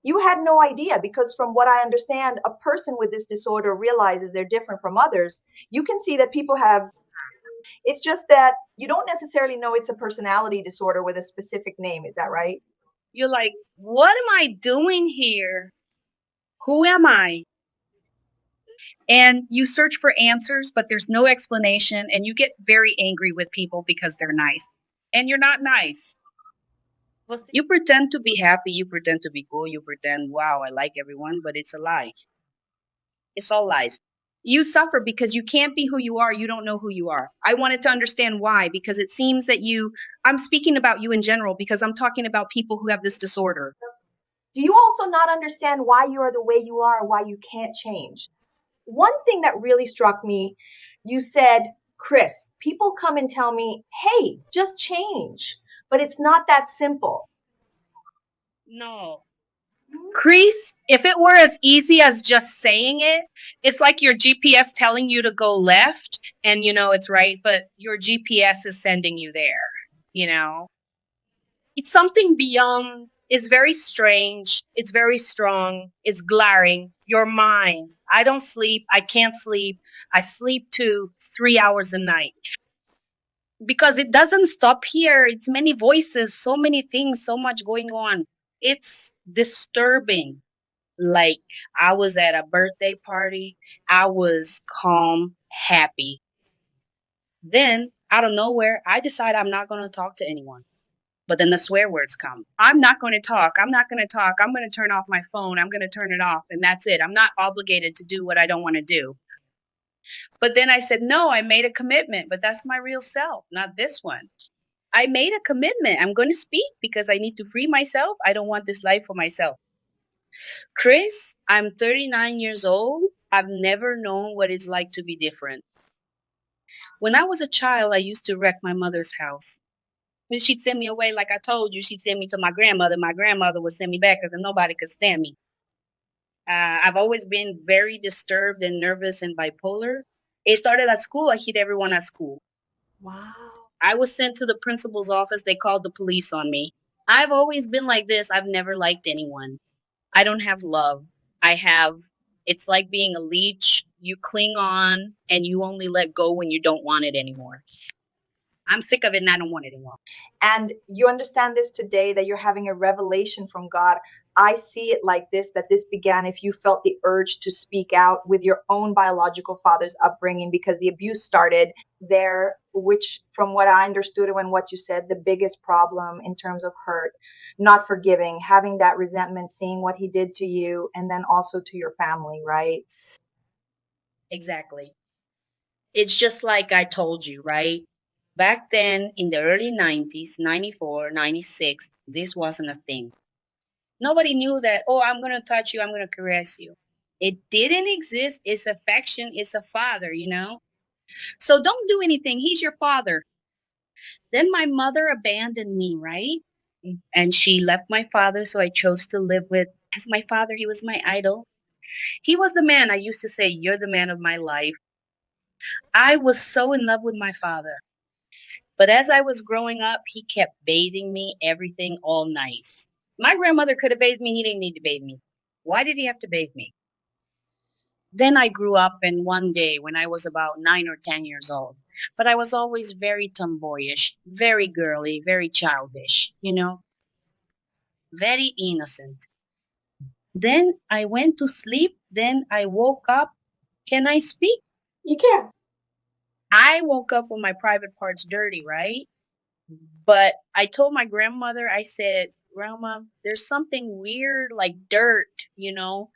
You had no idea because, from what I understand, a person with this disorder realizes they're different from others. You can see that people have, it's just that you don't necessarily know it's a personality disorder with a specific name. Is that right? You're like, what am I doing here? Who am I? And you search for answers, but there's no explanation. And you get very angry with people because they're nice. And you're not nice. Well, see, You pretend to be happy. You pretend to be cool. You pretend, wow, I like everyone, but it's a lie. It's all lies. You suffer because you can't be who you are. You don't know who you are. I wanted to understand why, because it seems that I'm speaking about you in general because I'm talking about people who have this disorder. do you also not understand why you are the way you are, why you can't change? One thing that really struck me, you said, Cris, people come and tell me, hey, just change. But it's not that simple. No. Crease, if it were as easy as just saying it, it's like your GPS telling you to go left and you know it's right, but your GPS is sending you there, you know? It's something beyond, it's very strange, it's very strong, it's glaring. Your mind. I don't sleep, I can't sleep. I sleep 3 hours a night because it doesn't stop here. It's many voices, so many things, so much going on. It's disturbing. Like, I was at a birthday party, I was calm, happy. Then, out of nowhere, I decide I'm not going to talk to anyone. But then the swear words come. I'm not going to talk. I'm not going to talk. I'm going to turn off my phone. I'm going to turn it off. And that's it. I'm not obligated to do what I don't want to do. But then I said, no, I made a commitment, but that's my real self, not this one. I made a commitment. I'm going to speak because I need to free myself. I don't want this life for myself. Cris, I'm 39 years old. I've never known what it's like to be different. When I was a child, I used to wreck my mother's house. When she'd send me away, like I told you, she'd send me to my grandmother. My grandmother would send me back because nobody could stand me. I've always been very disturbed and nervous and bipolar. It started at school. I hit everyone at school. Wow. I was sent to the principal's office. They called the police on me. I've always been like this. I've never liked anyone. I don't have love. I have, it's like being a leech. You cling on and you only let go when you don't want it anymore. I'm sick of it and I don't want it anymore. And you understand this today, that you're having a revelation from God. I see it like this, that this began if you felt the urge to speak out with your own biological father's upbringing, because the abuse started there, which, from what I understood and what you said, the biggest problem in terms of hurt, not forgiving, having that resentment, seeing what he did to you, and then also to your family, right? Exactly. It's just like I told you, right? Back then in the early 90s, 94, 96, this wasn't a thing. Nobody knew that, oh, I'm going to touch you, I'm going to caress you. It didn't exist. It's affection, it's a father, you know? So don't do anything. He's your father. Then my mother abandoned me, right? And she left my father, so I chose to live with as my father. He was my idol. He was the man. I used to say, you're the man of my life. I was so in love with my father. But as I was growing up, he kept bathing me, everything all nice. My grandmother could have bathed me. He didn't need to bathe me. Why did he have to bathe me? Then I grew up, and one day when I was about 9 or 10 years old, but I was always very tomboyish, very girly, very childish, very innocent. Then I went to sleep. Then I woke up. Can I speak? You can. I woke up with my private parts dirty, right? But I told my grandmother, I said, Grandma, there's something weird like dirt, you know?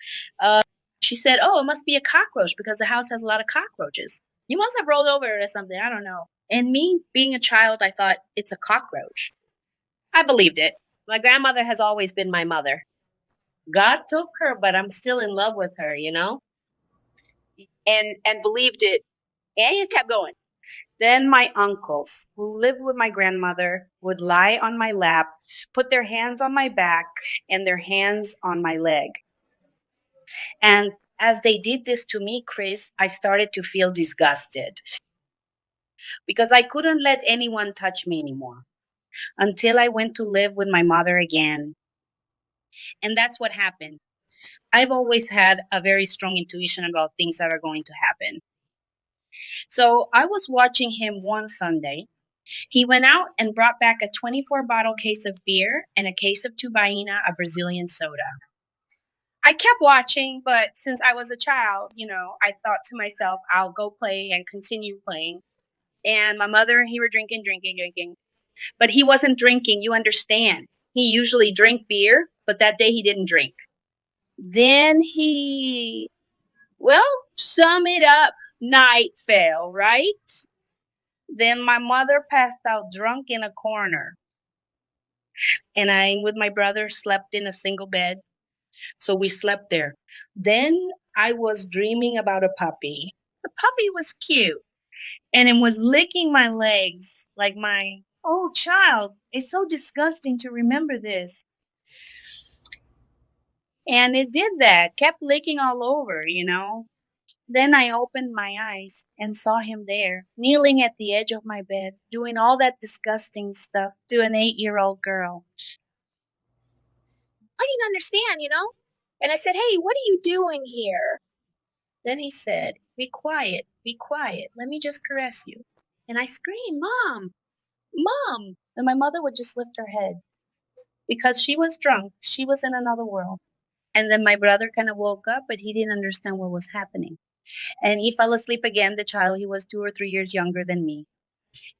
She said, oh, it must be a cockroach because the house has a lot of cockroaches. You must have rolled over it or something. I don't know. And me, being a child, I thought it's a cockroach. I believed it. My grandmother has always been my mother. God took her, but I'm still in love with her, and believed it. And he just kept going. Then my uncles, who lived with my grandmother, would lie on my lap, put their hands on my back and their hands on my leg. And as they did this to me, Cris, I started to feel disgusted because I couldn't let anyone touch me anymore until I went to live with my mother again. And that's what happened. I've always had a very strong intuition about things that are going to happen. So I was watching him one Sunday. He went out and brought back a 24 bottle case of beer and a case of tubaina, a Brazilian soda. I kept watching, but since I was a child, I thought to myself, I'll go play and continue playing. And my mother and he were drinking, drinking, drinking. But he wasn't drinking, you understand. He usually drank beer, but that day he didn't drink. Then sum it up, night fell, right? Then my mother passed out drunk in a corner. And I, with my brother, slept in a single bed. So we slept there. Then I was dreaming about a puppy. The puppy was cute. And it was licking my legs like my, oh, child. It's so disgusting to remember this. And it did that, kept licking all over. Then I opened my eyes and saw him there, kneeling at the edge of my bed, doing all that disgusting stuff to an 8-year-old girl. I didn't understand. And I said, hey, what are you doing here? Then he said, be quiet, let me just caress you. And I screamed, Mom, Mom. And my mother would just lift her head because she was drunk. She was in another world. And then my brother kind of woke up, but he didn't understand what was happening. And he fell asleep again, the child. He was 2 or 3 years younger than me.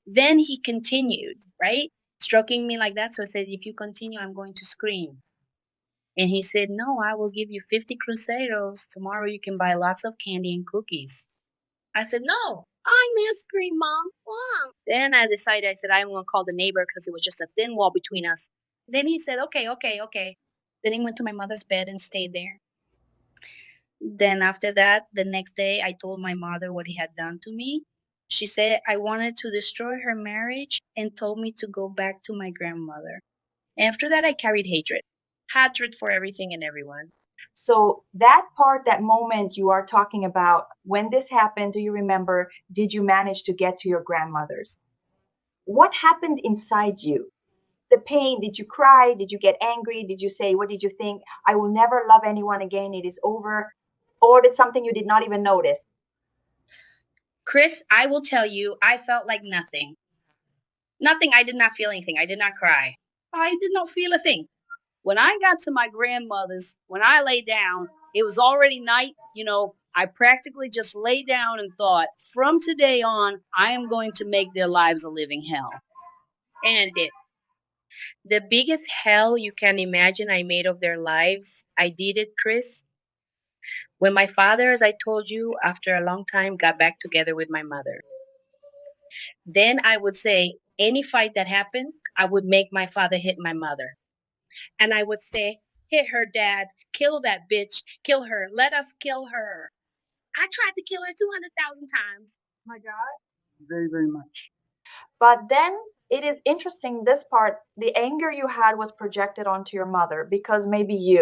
Then he continued, right? Stroking me like that. So I said, if you continue, I'm going to scream. And he said, no, I will give you 50 cruceros. Tomorrow you can buy lots of candy and cookies. I said, no, I may scream, Mom. Mom. Then I decided, I said, I'm going to call the neighbor because it was just a thin wall between us. Then he said, okay. Then he went to my mother's bed and stayed there. Then after that, the next day, I told my mother what he had done to me. She said I wanted to destroy her marriage and told me to go back to my grandmother. After that, I carried hatred for everything and everyone. So that part, that moment you are talking about, when this happened, do you remember, did you manage to get to your grandmother's? What happened inside you? The pain, did you cry? Did you get angry? Did you say, what did you think? I will never love anyone again. It is over. Or did something you did not even notice? Cris, I will tell you, I felt like nothing. Nothing. I did not feel anything. I did not cry. I did not feel a thing. When I got to my grandmother's, when I lay down, it was already night. I practically just lay down and thought, from today on, I am going to make their lives a living hell. And it did. The biggest hell you can imagine I made of their lives, I did it, Cris. When my father, as I told you, after a long time, got back together with my mother. Then I would say, any fight that happened, I would make my father hit my mother. And I would say, hit her, Dad. Kill that bitch. Kill her. Let us kill her. I tried to kill her 200,000 times. My God. Very, very much. But then it is interesting, this part, the anger you had was projected onto your mother because maybe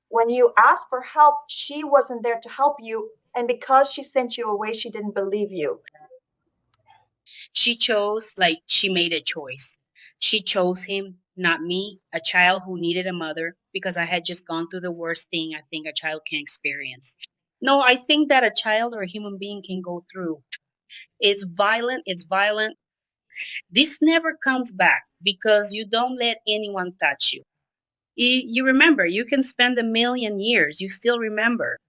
when you asked for help, she wasn't there to help you. And because she sent you away, she didn't believe you. She made a choice. She chose him, not me, a child who needed a mother because I had just gone through the worst thing I think a child can experience. No, I think that a child or a human being can go through. It's violent. This never comes back because you don't let anyone touch you. You remember, you can spend 1,000,000 years, you still remember.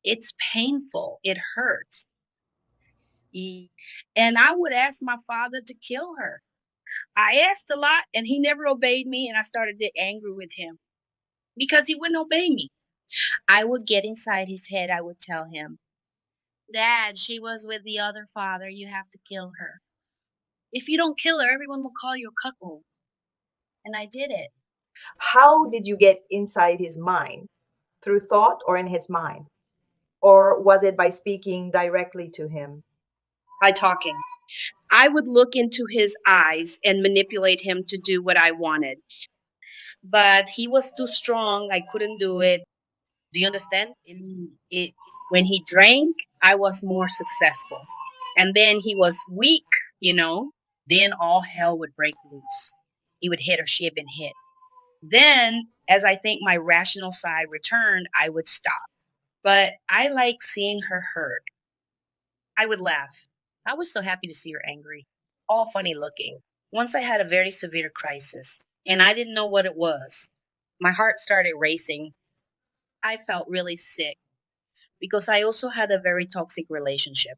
It's painful. It hurts. And I would ask my father to kill her. I asked a lot and he never obeyed me, and I started to get angry with him because he wouldn't obey me. I would get inside his head. I would tell him, Dad, she was with the other father. You have to kill her. If you don't kill her, everyone will call you a cuckold. And I did it. How did you get inside his mind? Through thought or in his mind? Or was it by speaking directly to him? By talking. I would look into his eyes and manipulate him to do what I wanted. But he was too strong. I couldn't do it. Do you understand? When he drank, I was more successful. And then he was weak, then all hell would break loose. He would hit or she had been hit. Then As I think my rational side returned, I would stop. But I like seeing her hurt. I would laugh. I was so happy to see her angry, all funny looking. Once I had a very severe crisis, and I didn't know what it was. My heart started racing. I felt really sick because I also had a very toxic relationship,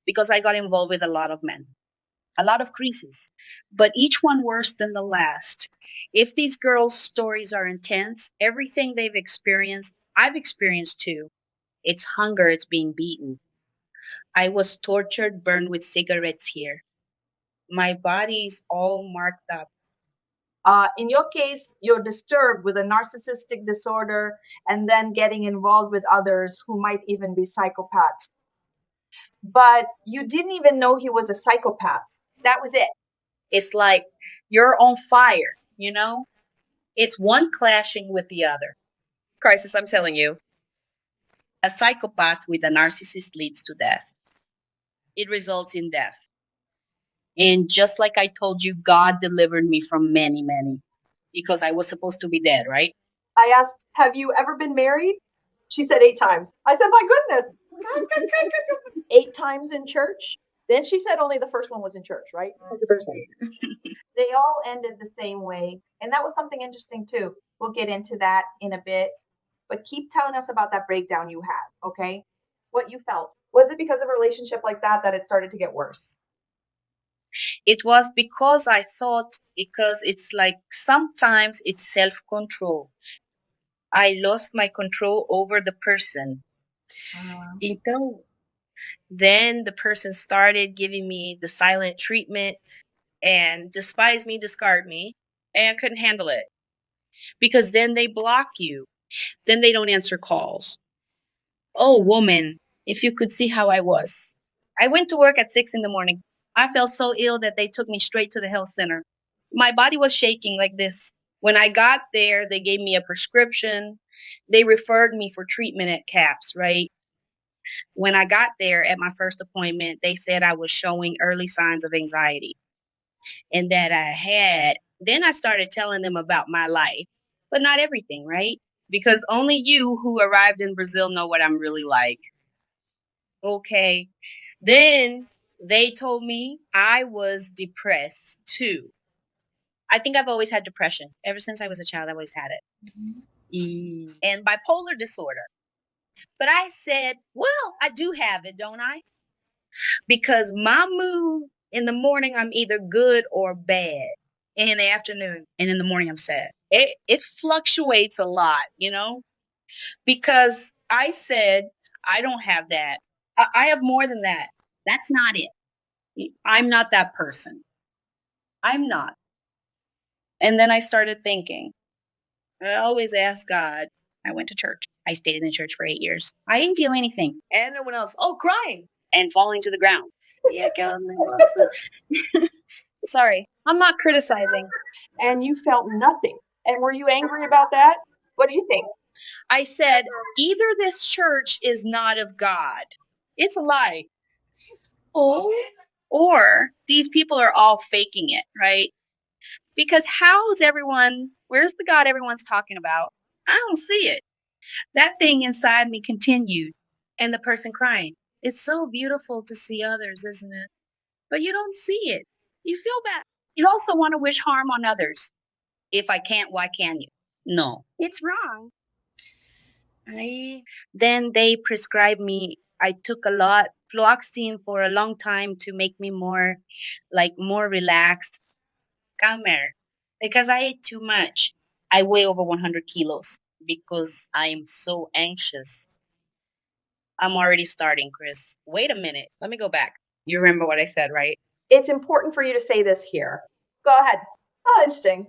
because I got involved with a lot of men, a lot of crises, but each one worse than the last. If these girls' stories are intense, everything they've experienced, I've experienced too. It's hunger, it's being beaten. I was tortured, burned with cigarettes here. My body's all marked up. In your case, you're disturbed with a narcissistic disorder and then getting involved with others who might even be psychopaths. But you didn't even know he was a psychopath. That was it. It's like you're on fire, you know? It's one clashing with the other. Crisis, I'm telling you. A psychopath with a narcissist leads to death. It results in death. And just like I told you, God delivered me from many, many, because I was supposed to be dead, right? I asked, have you ever been married? She said 8 times. I said, my goodness, 8 times in church? Then she said only the first one was in church, right? They all ended the same way. And that was something interesting too. We'll get into that in a bit. But keep telling us about that breakdown you had, okay? What you felt. Was it because of a relationship like that it started to get worse? It was because I thought, because it's like sometimes it's self-control. I lost my control over the person. Então, then the person started giving me the silent treatment and despised me, discard me, and I couldn't handle it. Because then they block you. Then they don't answer calls. Oh, woman, if you could see how I was. I went to work at 6 in the morning. I felt so ill that they took me straight to the health center. My body was shaking like this. When I got there, they gave me a prescription. They referred me for treatment at CAPS, right? When I got there at my first appointment, they said I was showing early signs of anxiety and that I had. Then I started telling them about my life, but not everything, right? Because only you who arrived in Brazil know what I'm really like. Okay. Then they told me I was depressed too. I think I've always had depression. Ever since I was a child, I always had it. Mm-hmm. And bipolar disorder. But I said, well, I do have it, don't I? Because my mood in the morning, I'm either good or bad. And in the afternoon and in the morning, I'm sad. It fluctuates a lot, because I said, I don't have that. I have more than that. That's not it. I'm not that person. I'm not. And then I started thinking, I always ask God. I went to church. I stayed in the church for 8 years. I didn't feel anything. And no one else. Oh, crying and falling to the ground. Yeah, God. Sorry, I'm not criticizing. And you felt nothing. And were you angry about that? What do you think? I said, either this church is not of God. It's a lie. Or these people are all faking it, right? Because where's the God everyone's talking about? I don't see it. That thing inside me continued. And the person crying, it's so beautiful to see others, isn't it? But you don't see it. You feel bad. You also want to wish harm on others. If I can't, why can you? No, it's wrong. Then they prescribed me. I took a lot fluoxetine for a long time to make me more relaxed, calmer, because I ate too much. I weigh over 100 kilos because I'm so anxious. I'm already starting, Cris. Wait a minute. Let me go back. You remember what I said, right? It's important for you to say this here. Go ahead. Oh, interesting.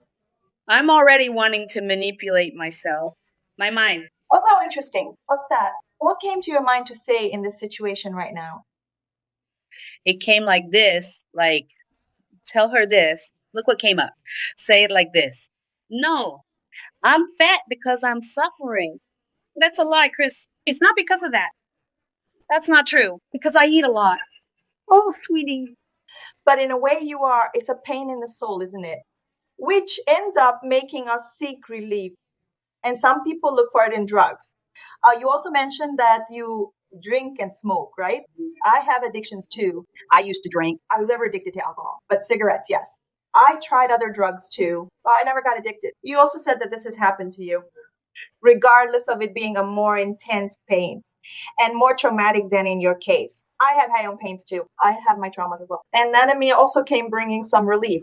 I'm already wanting to manipulate myself. My mind. What's so interesting? What's that? What came to your mind to say in this situation right now? It came like this, like, tell her this. Look what came up. Say it like this. No, I'm fat because I'm suffering. That's a lie, Cris. It's not because of that. That's not true, because I eat a lot. Oh, sweetie. But in a way you are, it's a pain in the soul, isn't it? which ends up making us seek relief. And some people look for it in drugs. You also mentioned that you drink and smoke, right? I have addictions too. I used to drink. I was never addicted to alcohol, but cigarettes, yes. I tried other drugs too, but I never got addicted. You also said that this has happened to you, regardless of it being a more intense pain and more traumatic than in your case. I have my own pains too. I have my traumas as well. And Anatomy also came bringing some relief,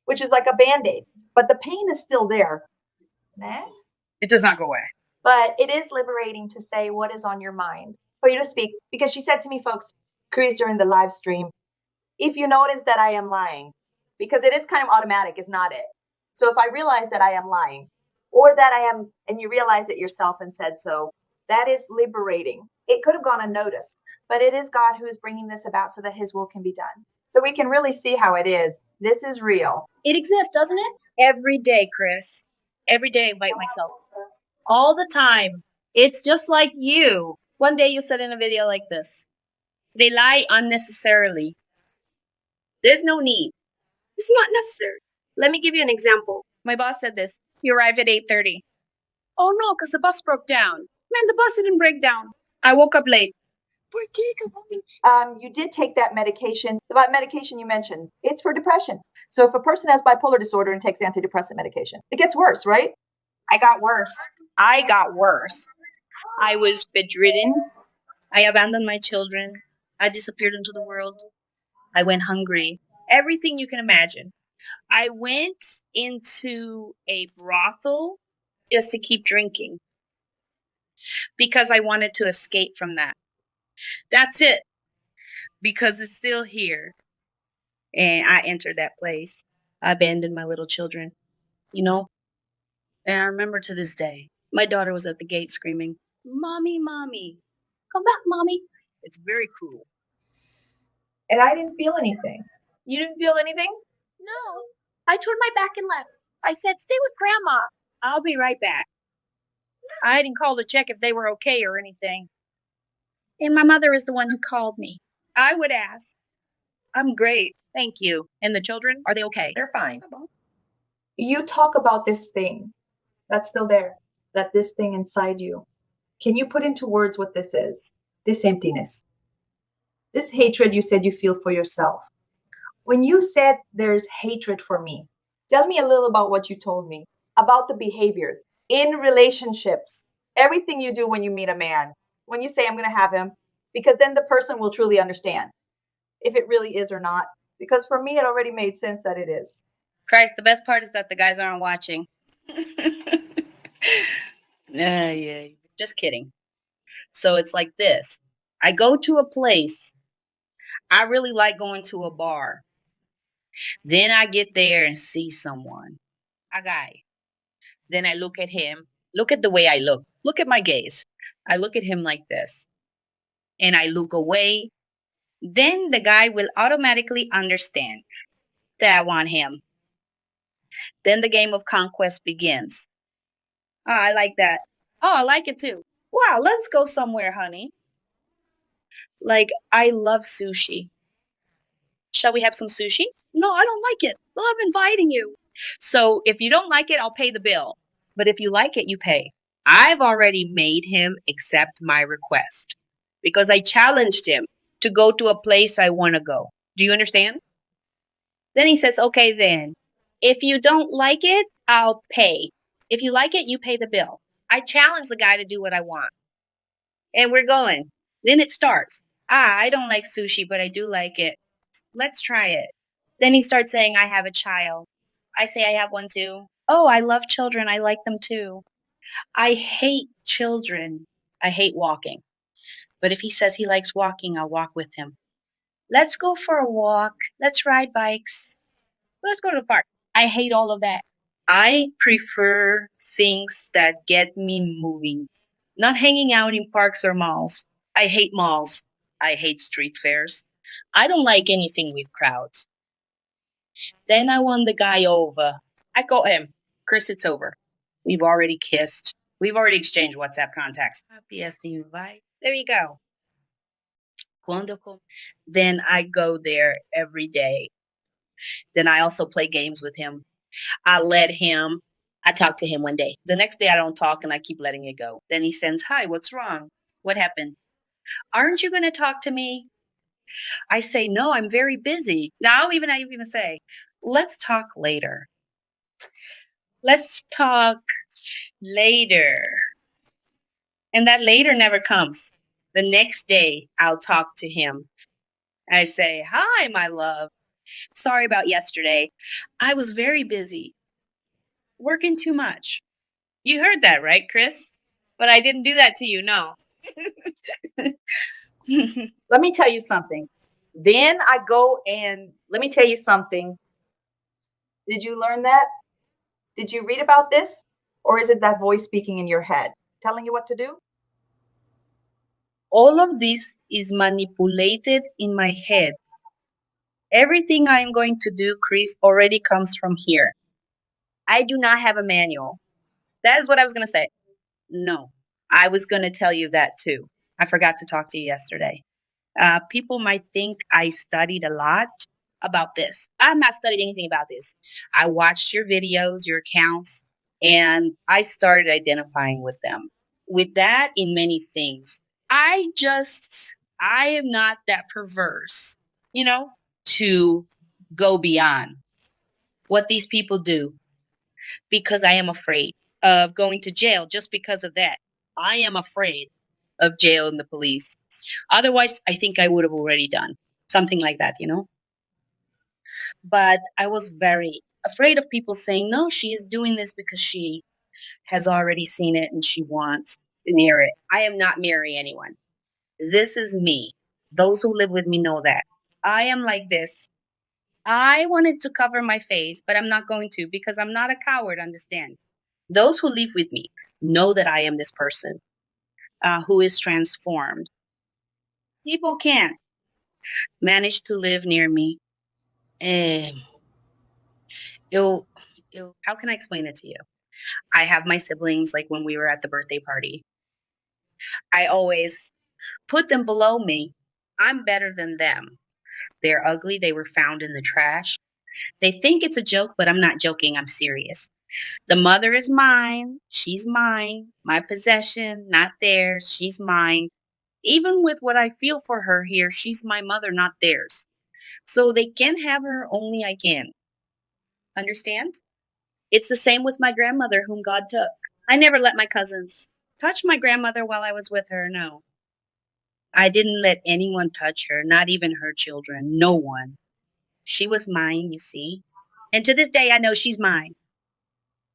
which is like a band aid, but the pain is still there. Next. It does not go away. But it is liberating to say what is on your mind, for you to speak. Because she said to me, folks, Cris, during the live stream, if you notice that I am lying, because it is kind of automatic, is not it? So if I realize that I am lying, or that I am, and you realize it yourself and said so, that is liberating. It could have gone unnoticed, but it is God who is bringing this about so that his will can be done. So we can really see how it is. This is real. It exists, doesn't it? Every day, Cris. Every day I bite myself. All the time. It's just like you. One day you said in a video like this, they lie unnecessarily. There's no need. It's not necessary. Let me give you an example. My boss said this. You arrived at 8:30. Oh no, because the bus broke down. Man, the bus didn't break down. I woke up late. You did take that medication. The medication you mentioned, it's for depression. So if a person has bipolar disorder and takes antidepressant medication, it gets worse, right? I got worse. I was bedridden. I abandoned my children. I disappeared into the world. I went hungry. Everything you can imagine. I went into a brothel just to keep drinking because I wanted to escape from that. That's it. Because it's still here. And I entered that place. I abandoned my little children, you know? And I remember to this day, my daughter was at the gate screaming, Mommy, Mommy, come back, Mommy. It's very cruel. And I didn't feel anything. You didn't feel anything? No. I turned my back and left. I said, stay with Grandma. I'll be right back. I didn't call to check if they were okay or anything. And my mother is the one who called me. I would ask. I'm great. Thank you. And the children, are they okay? They're fine. You talk about this thing that's still there, that this thing inside you. Can you put into words what this is? This emptiness. This hatred you said you feel for yourself. When you said there's hatred for me, tell me a little about what you told me, about the behaviors in relationships, everything you do when you meet a man, when you say, I'm going to have him, because then the person will truly understand if it really is or not. Because for me, it already made sense that it is. Christ, the best part is that the guys aren't watching. Yeah. Just kidding. So it's like this. I go to a place. I really like going to a bar. Then I get there and see someone, a guy. Then I look at him. Look at the way I look. Look at my gaze. I look at him like this. And I look away. Then the guy will automatically understand that I want him. Then the game of conquest begins. Oh, I like that. Oh, I like it too. Wow, let's go somewhere, honey. Like, I love sushi. Shall we have some sushi? No, I don't like it. Well, I'm inviting you. So if you don't like it, I'll pay the bill. But if you like it, you pay. I've already made him accept my request because I challenged him to go to a place I want to go. Do you understand? Then he says, okay, then. If you don't like it, I'll pay. If you like it, you pay the bill. I challenge the guy to do what I want. And we're going. Then it starts. I don't like sushi, but I do like it. Let's try it. Then he starts saying, I have a child. I say, I have one too. Oh, I love children. I like them too. I hate children. I hate walking. But if he says he likes walking, I'll walk with him. Let's go for a walk. Let's ride bikes. Let's go to the park. I hate all of that. I prefer things that get me moving, not hanging out in parks or malls. I hate malls. I hate street fairs. I don't like anything with crowds. Then I won the guy over. I call him, Cris, it's over. We've already kissed. We've already exchanged WhatsApp contacts. There you go. Then I go there every day. Then I also play games with him. I talked to him one day. The next day I don't talk and I keep letting it go. Then he sends, "Hi, what's wrong? What happened? Aren't you going to talk to me?" I say, "No, I'm very busy." Now I even say, "Let's talk later. Let's talk later." And that later never comes. The next day I'll talk to him. I say, "Hi, my love. Sorry about yesterday. I was very busy, working too much." You heard that, right, Cris? But I didn't do that to you, no. Let me tell you something. Then I go and let me tell you something. Did you learn that? Did you read about this? Or is it that voice speaking in your head telling you what to do? All of this is manipulated in my head. Everything I'm going to do, Cris, already comes from here. I do not have a manual. That is what I was going to say. No, I was going to tell you that too. I forgot to talk to you yesterday. People might think I studied a lot about this. I'm not studied anything about this. I watched your videos, your accounts, and I started identifying with them. With that, in many things, I am not that perverse, you know, to go beyond what these people do because I am afraid of going to jail just because of that. I am afraid of jail and the police. Otherwise, I think I would have already done something like that, you know? But I was very afraid of people saying, no, she is doing this because she has already seen it and she wants to mirror it. I am not mirroring anyone. This is me. Those who live with me know that. I am like this. I wanted to cover my face, but I'm not going to because I'm not a coward, understand? Those who live with me know that I am this person who is transformed. People can't manage to live near me. And it'll, how can I explain it to you? I have my siblings, like when we were at the birthday party, I always put them below me. I'm better than them. They're ugly. They were found in the trash. They think it's a joke, but I'm not joking. I'm serious. The mother is mine. She's mine. My possession, not theirs. She's mine. Even with what I feel for her here, she's my mother, not theirs. So they can have her, only I can. Understand? It's the same with my grandmother, whom God took. I never let my cousins touch my grandmother while I was with her. No. I didn't let anyone touch her, not even her children. No one. She was mine, you see. And to this day, I know she's mine.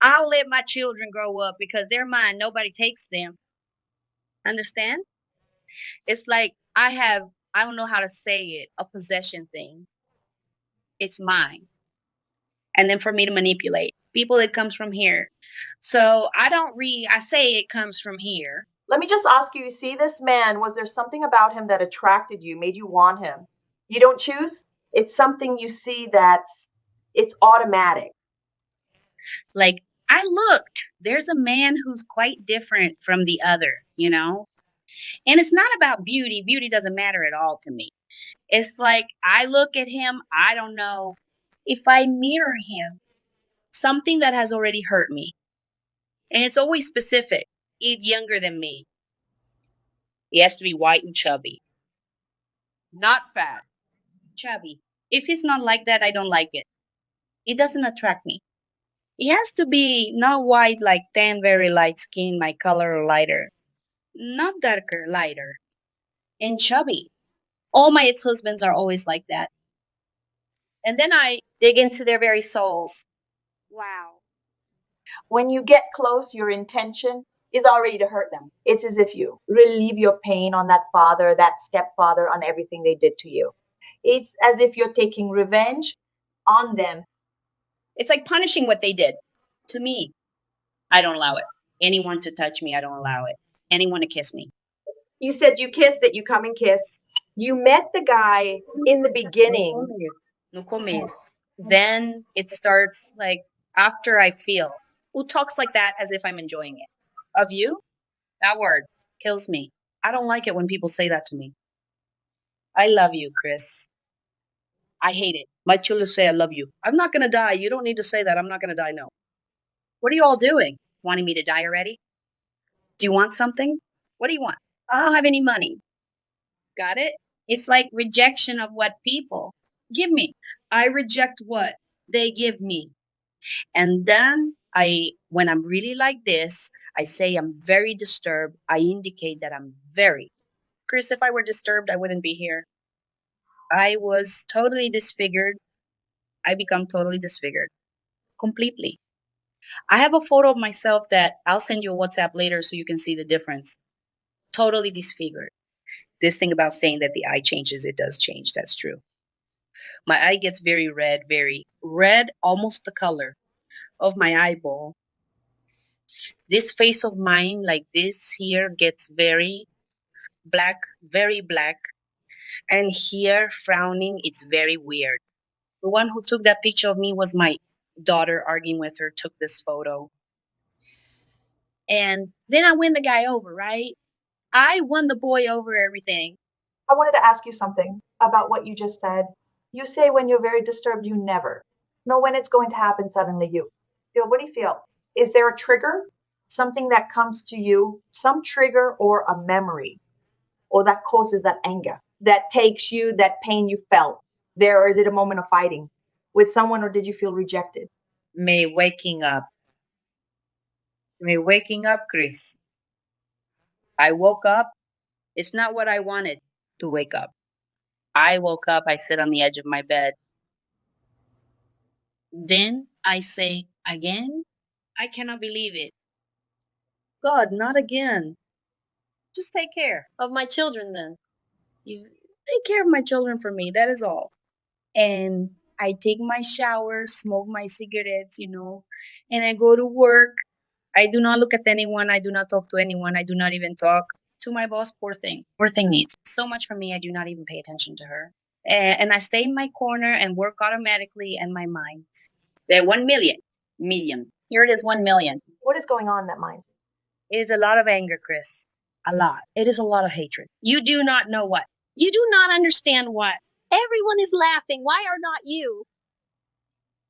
I'll let my children grow up because they're mine. Nobody takes them. Understand? It's like I don't know how to say it, a possession thing. It's mine. And then for me to manipulate people, it comes from here. So I say it comes from here. Let me just ask you, you see this man, was there something about him that attracted you, made you want him? You don't choose? It's something you see that's it's automatic. Like, I looked, there's a man who's quite different from the other, you know? And it's not about beauty. Beauty doesn't matter at all to me. It's like I look at him, I don't know if I mirror him, something that has already hurt me. And it's always specific. He's younger than me. He has to be white and chubby. Not fat. Chubby. If he's not like that, I don't like it. It doesn't attract me. He has to be not white like tan, very light skin, my color or lighter. Not darker, lighter. And chubby. All my ex-husbands are always like that. And then I dig into their very souls. Wow. When you get close, your intention is already to hurt them. It's as if you relieve your pain on that father, that stepfather, on everything they did to you. It's as if you're taking revenge on them. It's like punishing what they did to me. I don't allow it. Anyone to touch me, I don't allow it. Anyone to kiss me. You said you kissed it, you come and kiss. You met the guy in the beginning. No comes. Then it starts like after I feel. Who talks like that as if I'm enjoying it? Of you? That word kills me. I don't like it when people say that to me. I love you, Cris. I hate it. My children say I love you. I'm not going to die. You don't need to say that. I'm not going to die. No. What are you all doing? Wanting me to die already? Do you want something? What do you want? I don't have any money. Got it? It's like rejection of what people give me. I reject what they give me. And then when I'm really like this, I say I'm very disturbed. I indicate that I'm very. Cris, if I were disturbed, I wouldn't be here. I was totally disfigured. I become totally disfigured. Completely. I have a photo of myself that I'll send you a WhatsApp later so you can see the difference. Totally disfigured. This thing about saying that the eye changes, it does change. That's true. My eye gets very red, almost the color of my eyeball. This face of mine, like this here, gets very black, very black. And here, frowning, it's very weird. The one who took that picture of me was my daughter arguing with her, took this photo. And then I win the guy over, right? I won the boy over everything. I wanted to ask you something about what you just said. You say when you're very disturbed, you never know when it's going to happen suddenly. You feel, what do you feel? Is there a trigger? Something that comes to you, some trigger or a memory, or that causes that anger, that takes you, that pain you felt there, or is it a moment of fighting with someone, or did you feel rejected? Me waking up. Me waking up, Cris. I woke up. It's not what I wanted to wake up. I woke up. I sit on the edge of my bed. Then I say, again? I cannot believe it. God, not again. Just take care of my children then. You take care of my children for me. That is all. And I take my shower, smoke my cigarettes, and I go to work. I do not look at anyone. I do not talk to anyone. I do not even talk to my boss. Poor thing. Poor thing needs so much from me. I do not even pay attention to her. And I stay in my corner and work automatically in my mind. There 1 million. Here it is, 1 million. What is going on in that mind? It is a lot of anger, Cris. A lot. It is a lot of hatred. You do not know what. You do not understand what. Everyone is laughing. Why are not you?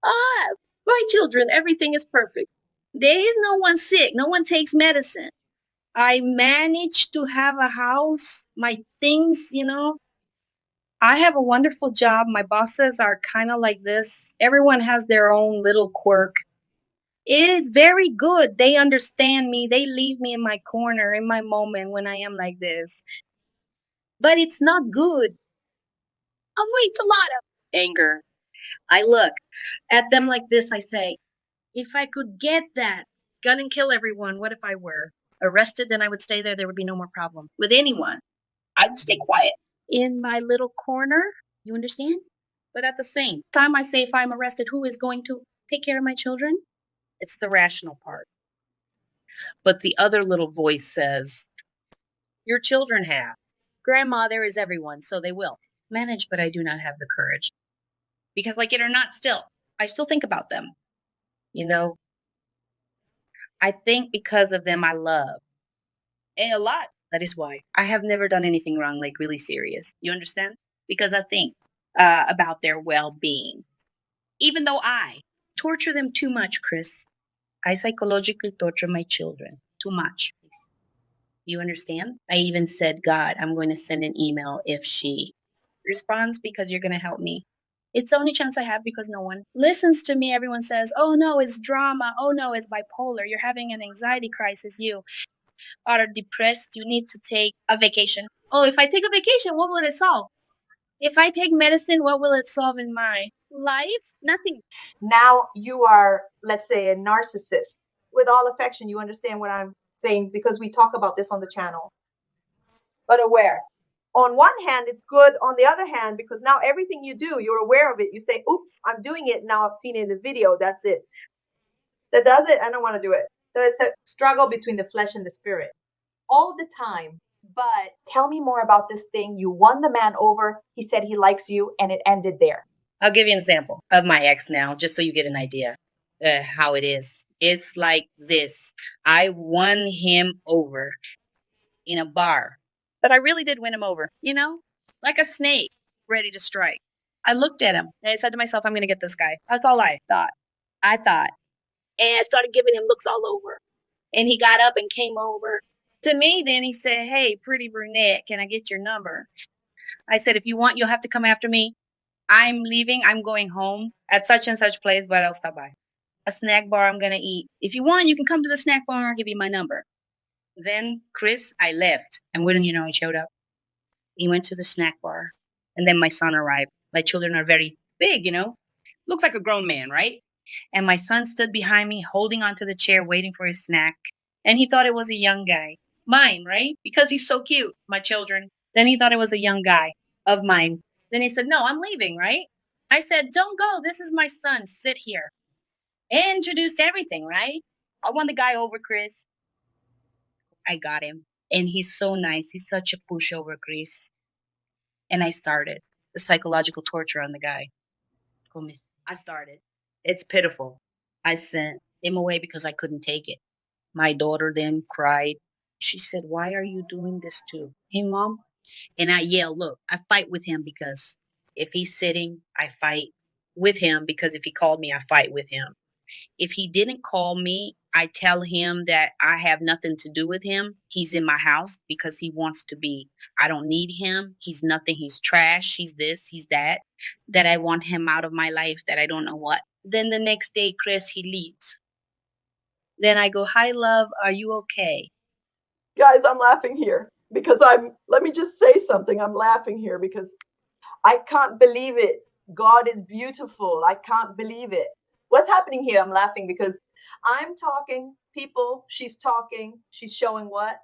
Ah, my children, everything is perfect. There is no one sick. No one takes medicine. I managed to have a house, my things, I have a wonderful job. My bosses are kind of like this. Everyone has their own little quirk. It is very good. They understand me. They leave me in my corner in my moment when I am like this. But it's not good. I'm way too lot of anger. I look at them like this. I say, if I could get that, gun and kill everyone, what if I were arrested? Then I would stay there. There would be no more problem with anyone. I'd stay quiet in my little corner. You understand? But at the same time, I say, if I'm arrested, who is going to take care of my children? It's the rational part. But the other little voice says, your children have. Grandma, there is everyone, so they will manage, but I do not have the courage. Because like it or not, I still think about them. I think because of them, I love. And a lot. That is why I have never done anything wrong, like really serious. You understand? Because I think about their well-being. Even though I torture them too much, Cris. I psychologically torture my children too much. You understand? I even said, God, I'm going to send an email if she responds because you're going to help me. It's the only chance I have because no one listens to me. Everyone says, oh no, it's drama. Oh no, it's bipolar. You're having an anxiety crisis. You are depressed. You need to take a vacation. Oh, if I take a vacation, what will it solve? If I take medicine, what will it solve in my life? Nothing. Now you are, let's say, a narcissist. With all affection, you understand what I'm saying because we talk about this on the channel. But aware. On one hand, it's good. On the other hand, because now everything you do, you're aware of it. You say, oops, I'm doing it. Now I've seen it in the video. That's it. That does it. I don't want to do it. So it's a struggle between the flesh and the spirit all the time. But tell me more about this thing. You won the man over. He said he likes you, and it ended there. I'll give you an example of my ex now, just so you get an idea how it is. It's like this. I won him over in a bar, but I really did win him over, like a snake ready to strike. I looked at him and I said to myself, I'm going to get this guy. That's all I thought. And I started giving him looks all over. And he got up and came over to me. Then he said, hey, pretty brunette, can I get your number? I said, if you want, you'll have to come after me. I'm leaving. I'm going home at such and such place, but I'll stop by. A snack bar I'm going to eat. If you want, you can come to the snack bar. I'll give you my number. Then, Cris, I left. And wouldn't you know, he showed up. He went to the snack bar. And then my son arrived. My children are very big, Looks like a grown man, right? And my son stood behind me, holding onto the chair, waiting for his snack. And he thought it was a young guy. Mine, right? Because he's so cute, my children. Then he thought it was a young guy of mine. Then he said, no, I'm leaving, right? I said, don't go. This is my son. Sit here. And introduced everything, right? I won the guy over, Cris. I got him. And he's so nice. He's such a pushover, Cris. And I started the psychological torture on the guy. I started. It's pitiful. I sent him away because I couldn't take it. My daughter then cried. She said, why are you doing this to him, Mom? And I yelled, look, I fight with him because if he's sitting, I fight with him because if he called me, I fight with him. If he didn't call me, I tell him that I have nothing to do with him. He's in my house because he wants to be. I don't need him. He's nothing. He's trash. He's this, he's that I want him out of my life, that I don't know what. Then the next day, Cris, he leaves. Then I go, hi, love. Are you okay? Guys, I'm laughing here because let me just say something. I'm laughing here because I can't believe it. God is beautiful. I can't believe it. What's happening here? I'm laughing because I'm talking, she's talking, she's showing what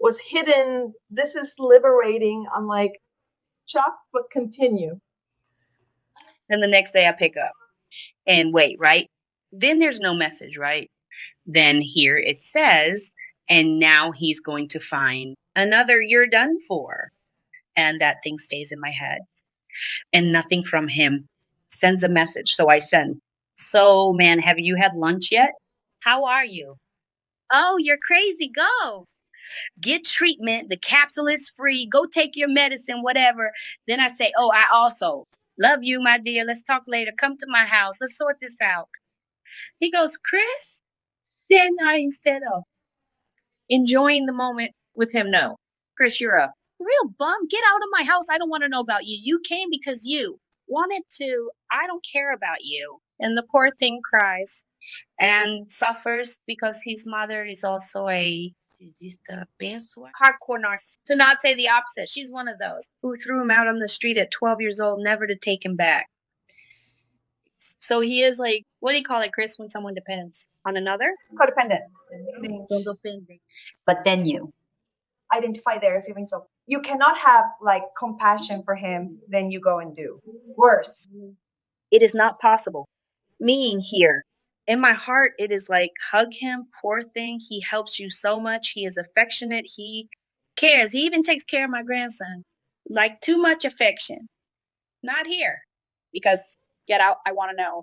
was hidden. This is liberating. I'm like, Chuck, but continue. Then the next day I pick up and wait, right? Then there's no message, right? Then here it says, and now he's going to find another you're done for. And that thing stays in my head. And nothing from him sends a message. So I send, so man, have you had lunch yet? How are you? Oh, you're crazy. Go. Get treatment. The capsule is free. Go take your medicine, whatever. Then I say, oh, I also love you, my dear. Let's talk later. Come to my house. Let's sort this out. He goes, Cris. Then I, instead of enjoying the moment with him, no. Cris, you're a real bum. Get out of my house. I don't want to know about you. You came because you wanted to. I don't care about you. And the poor thing cries and suffers because his mother is also a hardcore narcissist. To not say the opposite. She's one of those who threw him out on the street at 12 years old, never to take him back. So he is like, what do you call it, Cris, when someone depends on another? Codependent. But then you identify their feelings. So you cannot have like compassion for him, then you go and do worse. It is not possible. Meaning here, in my heart, it is like, hug him, poor thing. He helps you so much. He is affectionate. He cares. He even takes care of my grandson. Like too much affection. Not here. Because get out, I want to know.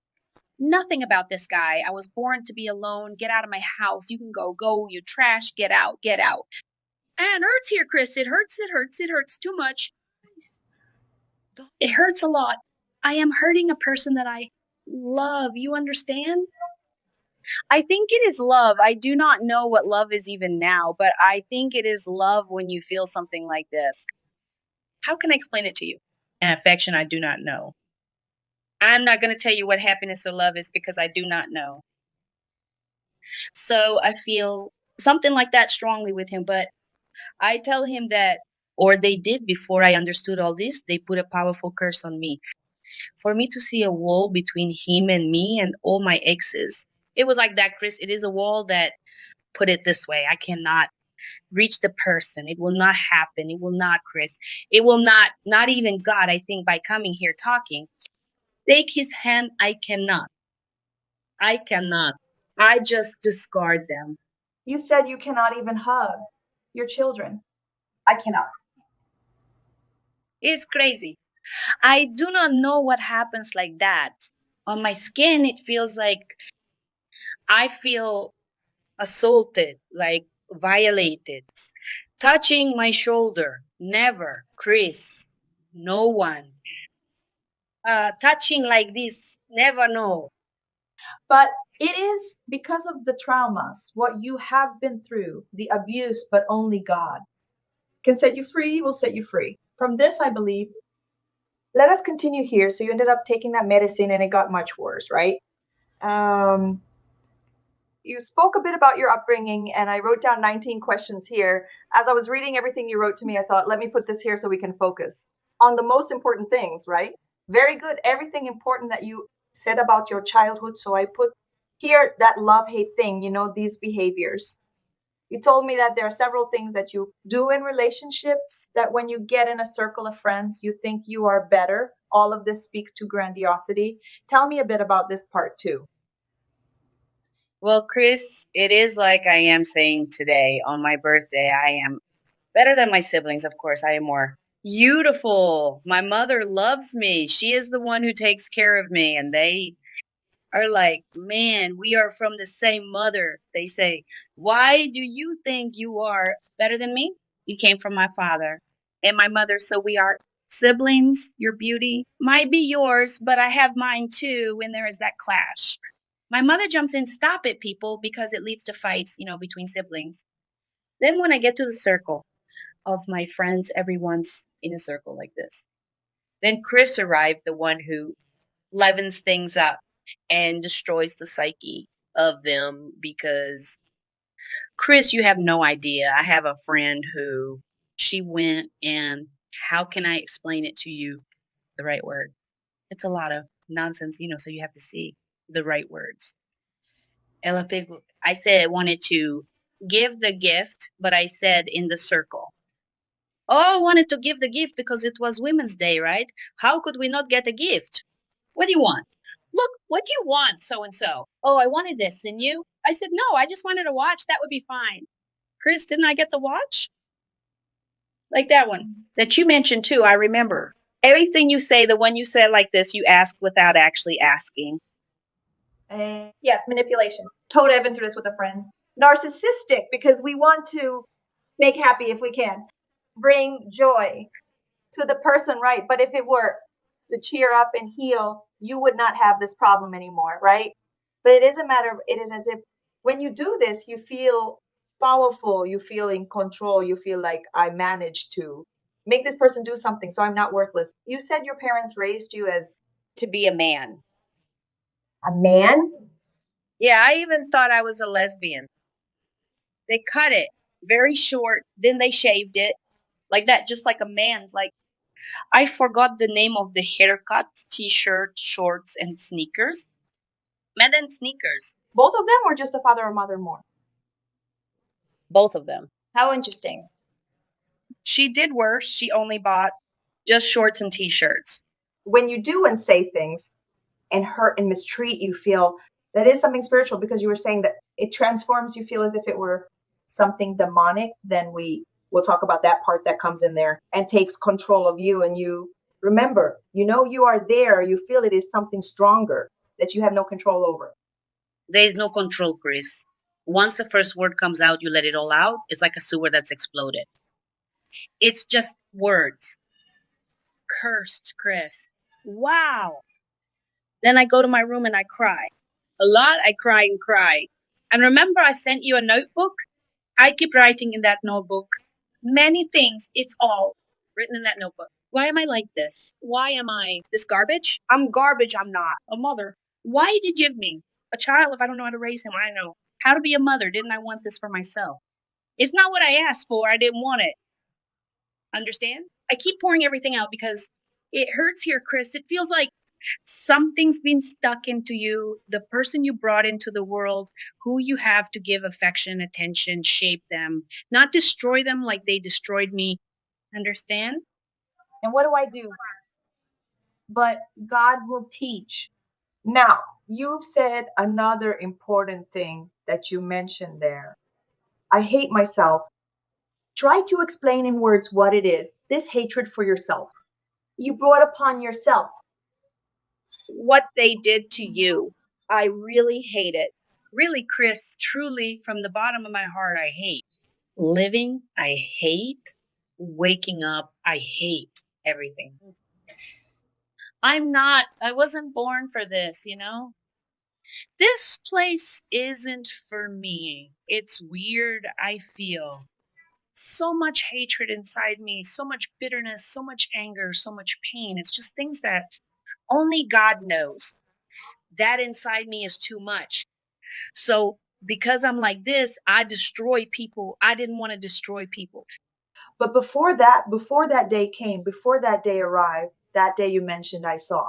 Nothing about this guy. I was born to be alone. Get out of my house. You can go, you trash, get out. And it hurts here, Cris. It hurts too much. It hurts a lot. I am hurting a person that I love. You understand? I think it is love. I do not know what love is even now, but I think it is love when you feel something like this. How can I explain it to you? An affection I do not know. I'm not going to tell you what happiness or love is because I do not know. So I feel something like that strongly with him, but I tell him that, or they did before I understood all this, they put a powerful curse on me. For me to see a wall between him and me and all my exes, it was like that, Cris. It is a wall that, put it this way, I cannot reach the person. It will not happen. It will not, Cris. It will not even God, I think, by coming here talking. Take his hand, I cannot. I just discard them. You said you cannot even hug your children. I cannot. It's crazy. I do not know what happens like that. On my skin, it feels like I feel assaulted, like violated. Touching my shoulder, never. Cris, no one. touching like this. Never know. But it is because of the traumas, what you have been through, the abuse, but only God can set you free, will set you free. From this, I believe, let us continue here. So you ended up taking that medicine and it got much worse, right? Um, you spoke a bit about your upbringing, and I wrote down 19 questions here. As I was reading everything you wrote to me, I thought, let me put this here so we can focus on the most important things, right? Very good. Everything important that you said about your childhood. So I put here that love hate thing, these behaviors. You told me that there are several things that you do in relationships that when you get in a circle of friends, you think you are better. All of this speaks to grandiosity. Tell me a bit about this part too. Well, Cris, it is like I am saying today on my birthday. I am better than my siblings, of course. I am more beautiful. My mother loves me. She is the one who takes care of me. And they are like, man, we are from the same mother. They say, why do you think you are better than me? You came from my father and my mother. So we are siblings. Your beauty might be yours, but I have mine too. When there is that clash, my mother jumps in, stop it, people, because it leads to fights, between siblings. Then when I get to the circle of my friends, everyone's in a circle like this. Then Cris arrived, the one who livens things up and destroys the psyche of them because Cris, you have no idea. I have a friend who she went and how can I explain it to you the right word? It's a lot of nonsense, so you have to see the right words. I said I wanted to give the gift, but I said in the circle. Oh, I wanted to give the gift because it was Women's Day, right? How could we not get a gift? What do you want? Look, what do you want, so and so? Oh, I wanted this, and you? I said, no, I just wanted a watch. That would be fine. Cris, didn't I get the watch? Like that one that you mentioned too, I remember. Everything you say, the one you said like this, you ask without actually asking. Yes, manipulation. Told Evan through this with a friend. Narcissistic because we want to make happy if we can, bring joy to the person, right? But if it were to cheer up and heal, you would not have this problem anymore, right? But it is a matter of, it is as if when you do this, you feel powerful, you feel in control, you feel like I managed to make this person do something, so I'm not worthless. You said your parents raised you as To be a man. a man? Yeah, I even thought I was a lesbian. They cut it very short, then they shaved it like that, just like a man's. Like, I forgot the name of the haircut, t-shirt, shorts, and sneakers. Men and sneakers. Both of them, or just the father or mother more? Both of them. How interesting. She did worse. She only bought just shorts and t-shirts. When you do and say things and hurt and mistreat, you feel that is something spiritual because you were saying that it transforms, you feel as if it were something demonic. Then will talk about that part that comes in there and takes control of you. And you remember, you are there. You feel it is something stronger that you have no control over. There is no control, Cris. Once the first word comes out, you let it all out. It's like a sewer that's exploded. It's just words. Cursed, Cris. Wow. Then I go to my room and I cry. A lot, I cry and cry. And remember, I sent you a notebook? I keep writing in that notebook many things. It's all written in that notebook. Why am I like this? Why am I this garbage? I'm garbage. I'm not a mother. Why did you give me a child if I don't know how to raise him? I know how to be a mother. Didn't I want this for myself? It's not what I asked for. I didn't want it. Understand? I keep pouring everything out because it hurts here, Cris. It feels like something's been stuck into you, the person you brought into the world, who you have to give affection, attention, shape them, not destroy them like they destroyed me. Understand? And what do I do? But God will teach. Now, you've said another important thing that you mentioned there. I hate myself. Try to explain in words what it is. This hatred for yourself. You brought upon yourself. What they did to you, I really hate it. Really, Cris, truly, from the bottom of my heart, I hate. Living, I hate. Waking up, I hate everything. I wasn't born for this, you know? This place isn't for me. It's weird, I feel. So much hatred inside me, so much bitterness, so much anger, so much pain. It's just things that only God knows. That inside me is too much. So because I'm like this, I destroy people. I didn't want to destroy people. But before that day came, before that day arrived, that day you mentioned I saw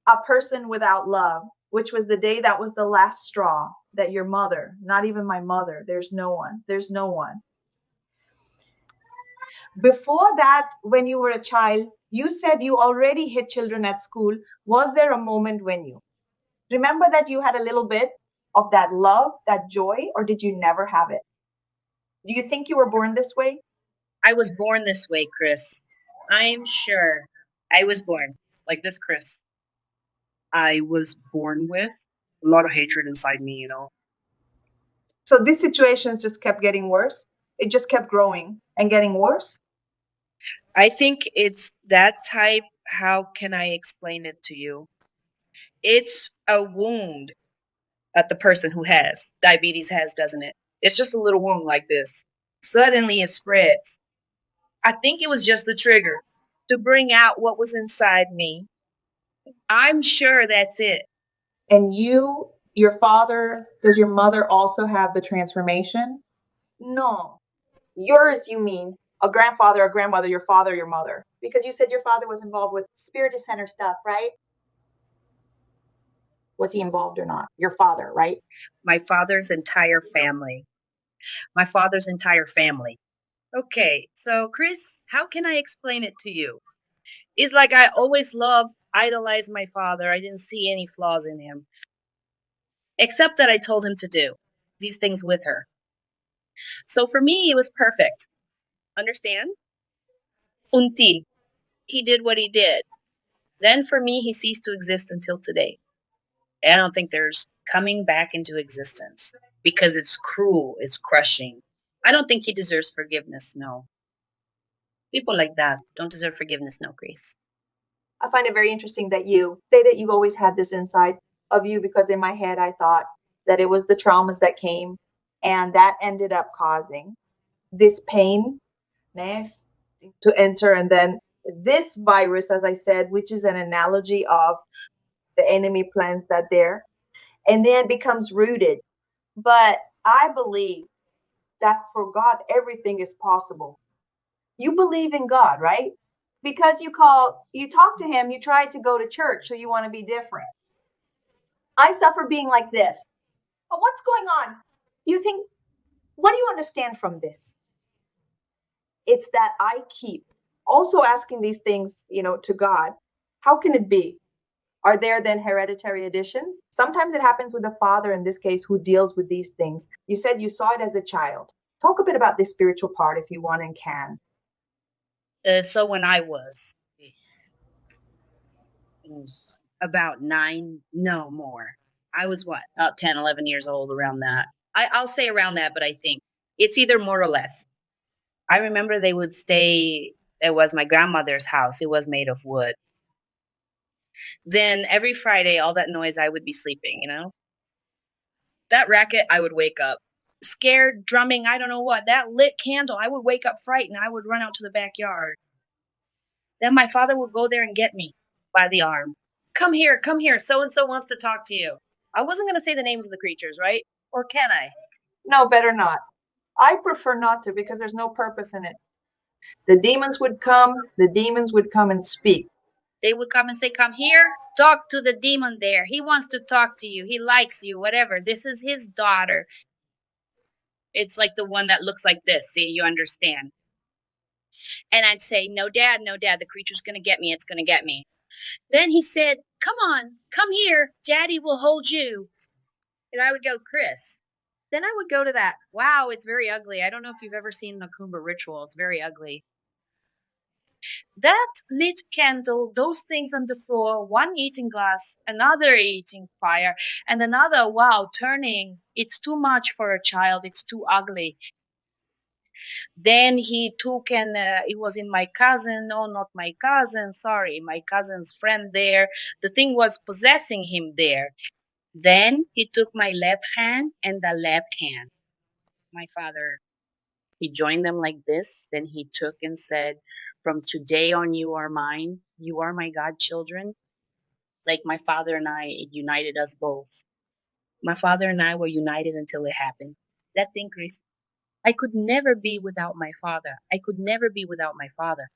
a person without love, which was the day that was the last straw that your mother, not even my mother, there's no one. Before that, when you were a child, you said you already hit children at school. Was there a moment when you remember that you had a little bit of that love, that joy, or did you never have it? Do you think you were born this way? I was born this way, Cris. I'm sure I was born like this, Cris. I was born with a lot of hatred inside me, you know. So these situations just kept getting worse. It just kept growing and getting worse. I think it's that type. How can I explain it to you? It's a wound that the person who has diabetes has, doesn't it? It's just a little wound like this. Suddenly it spreads. I think it was just the trigger to bring out what was inside me. I'm sure that's it. And you, your father, does your mother also have the transformation? No. Yours, you mean a grandfather, a grandmother, your father, your mother. Because you said your father was involved with spirit center stuff, right? Was he involved or not? Your father, right? My father's entire family. My father's entire family. Okay, so Cris, how can I explain it to you? It's like I always loved, idolized my father. I didn't see any flaws in him, except that I told him to do these things with her. So for me, it was perfect. Understand? Unti. He did what he did. Then for me, he ceased to exist until today. And I don't think there's coming back into existence because it's cruel, it's crushing. I don't think he deserves forgiveness, no. People like that don't deserve forgiveness, no, Grace. I find it very interesting that you say that you've always had this inside of you because in my head I thought that it was the traumas that came and that ended up causing this pain to enter. And then this virus, as I said, which is an analogy of the enemy plans that there, and then becomes rooted. But I believe that for God, everything is possible. You believe in God, right? Because you talk to him, you try to go to church, so you want to be different. I suffer being like this. But what's going on? You think, what do you understand from this? It's that I keep also asking these things, to God. How can it be? Are there then hereditary additions? Sometimes it happens with the father, in this case, who deals with these things. You said you saw it as a child. Talk a bit about this spiritual part if you want and can. So when I was about 9, no more. I was what? About 10, 11 years old, around that. I'll say around that, but I think it's either more or less. I remember they would stay, it was my grandmother's house. It was made of wood. Then every Friday, all that noise, I would be sleeping, That racket, I would wake up. Scared, drumming, I don't know what. That lit candle, I would wake up frightened. I would run out to the backyard. Then my father would go there and get me by the arm. Come here, so and so wants to talk to you. I wasn't going to say the names of the creatures, right? Or can I? No, better not. I prefer not to because there's no purpose in it. The demons would come and speak. They would come and say, come here, talk to the demon there. He wants to talk to you. He likes you, whatever. This is his daughter. It's like the one that looks like this. See, you understand. And I'd say, no, dad, the creature's going to get me. It's going to get me. Then he said, come on, come here. Daddy will hold you. And I would go, Cris. Then I would go to that. Wow, it's very ugly. I don't know if you've ever seen a Kumba ritual. It's very ugly. That lit candle, those things on the floor, one eating glass, another eating fire, and another, wow, turning. It's too much for a child. It's too ugly. Then he took and it was in my cousin. No, not my cousin. Sorry, my cousin's friend there. The thing was possessing him there. Then he took my left hand and the left hand. My father, he joined them like this. Then he took and said, "From today on, you are mine. You are my godchildren." Like my father and I, it united us both. My father and I were united until it happened. That thing, Chris, I could never be without my father. I could never be without my father.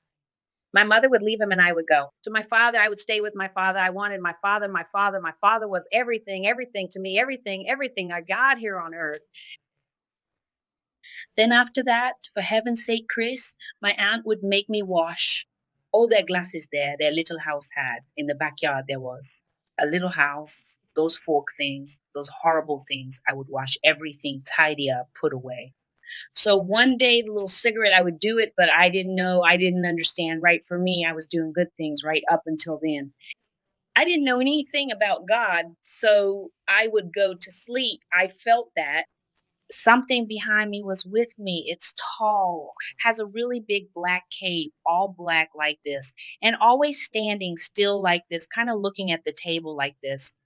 My mother would leave him and I would go. To my father, I would stay with my father. I wanted my father, my father. My father was everything, everything to me, everything, everything I got here on earth. Then after that, for heaven's sake, Chris, my aunt would make me wash all their glasses there, their little house had. In the backyard, there was a little house, those fork things, those horrible things. I would wash everything, tidy up, put away. So one day, the little cigarette, I would do it, but I didn't know, I didn't understand. Right, for me, I was doing good things right up until then. I didn't know anything about God, so I would go to sleep. I felt that something behind me was with me. It's tall, has a really big black cape, all black like this, and always standing still like this, kind of looking at the table like this.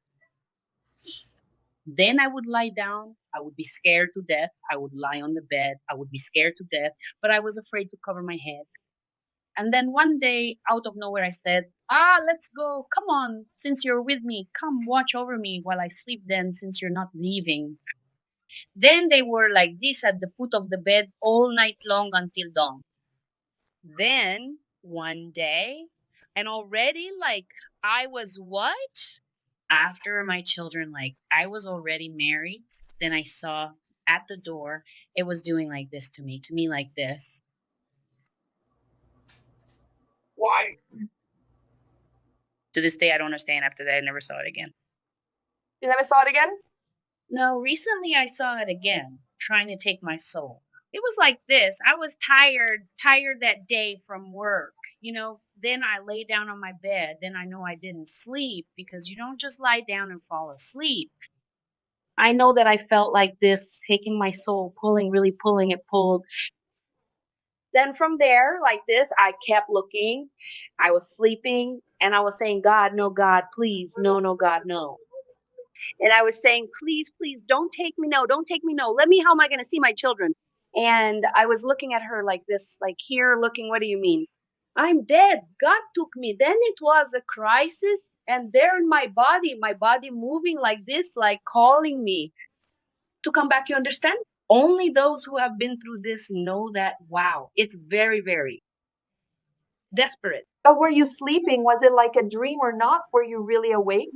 Then I would lie down. I would be scared to death. I would lie on the bed. I would be scared to death, but I was afraid to cover my head. And then one day, out of nowhere, I said, let's go. Come on, since you're with me, come watch over me while I sleep then, since you're not leaving. Then they were like this at the foot of the bed all night long until dawn. Then one day, and already like I was what? After my children, like I was already married. Then I saw at the door, it was doing like this to me like this. Why? To this day, I don't understand. After that, I never saw it again. You never saw it again? No, recently I saw it again, trying to take my soul. It was like this. I was tired that day from work. Then I lay down on my bed. Then I know I didn't sleep because you don't just lie down and fall asleep. I know that I felt like this, taking my soul, pulling, really pulling it, pulled. Then from there, like this, I kept looking. I was sleeping and I was saying, God, no, God, please. No, no, God, no. And I was saying, please, please, don't take me. No, don't take me. No, let me. How am I going to see my children? And I was looking at her like this, like here, looking, what do you mean? I'm dead. God took me. Then it was a crisis. And there in my body moving like this, like calling me to come back. You understand? Only those who have been through this know that, wow, it's very, very desperate. But were you sleeping? Was it like a dream or not? Were you really awake?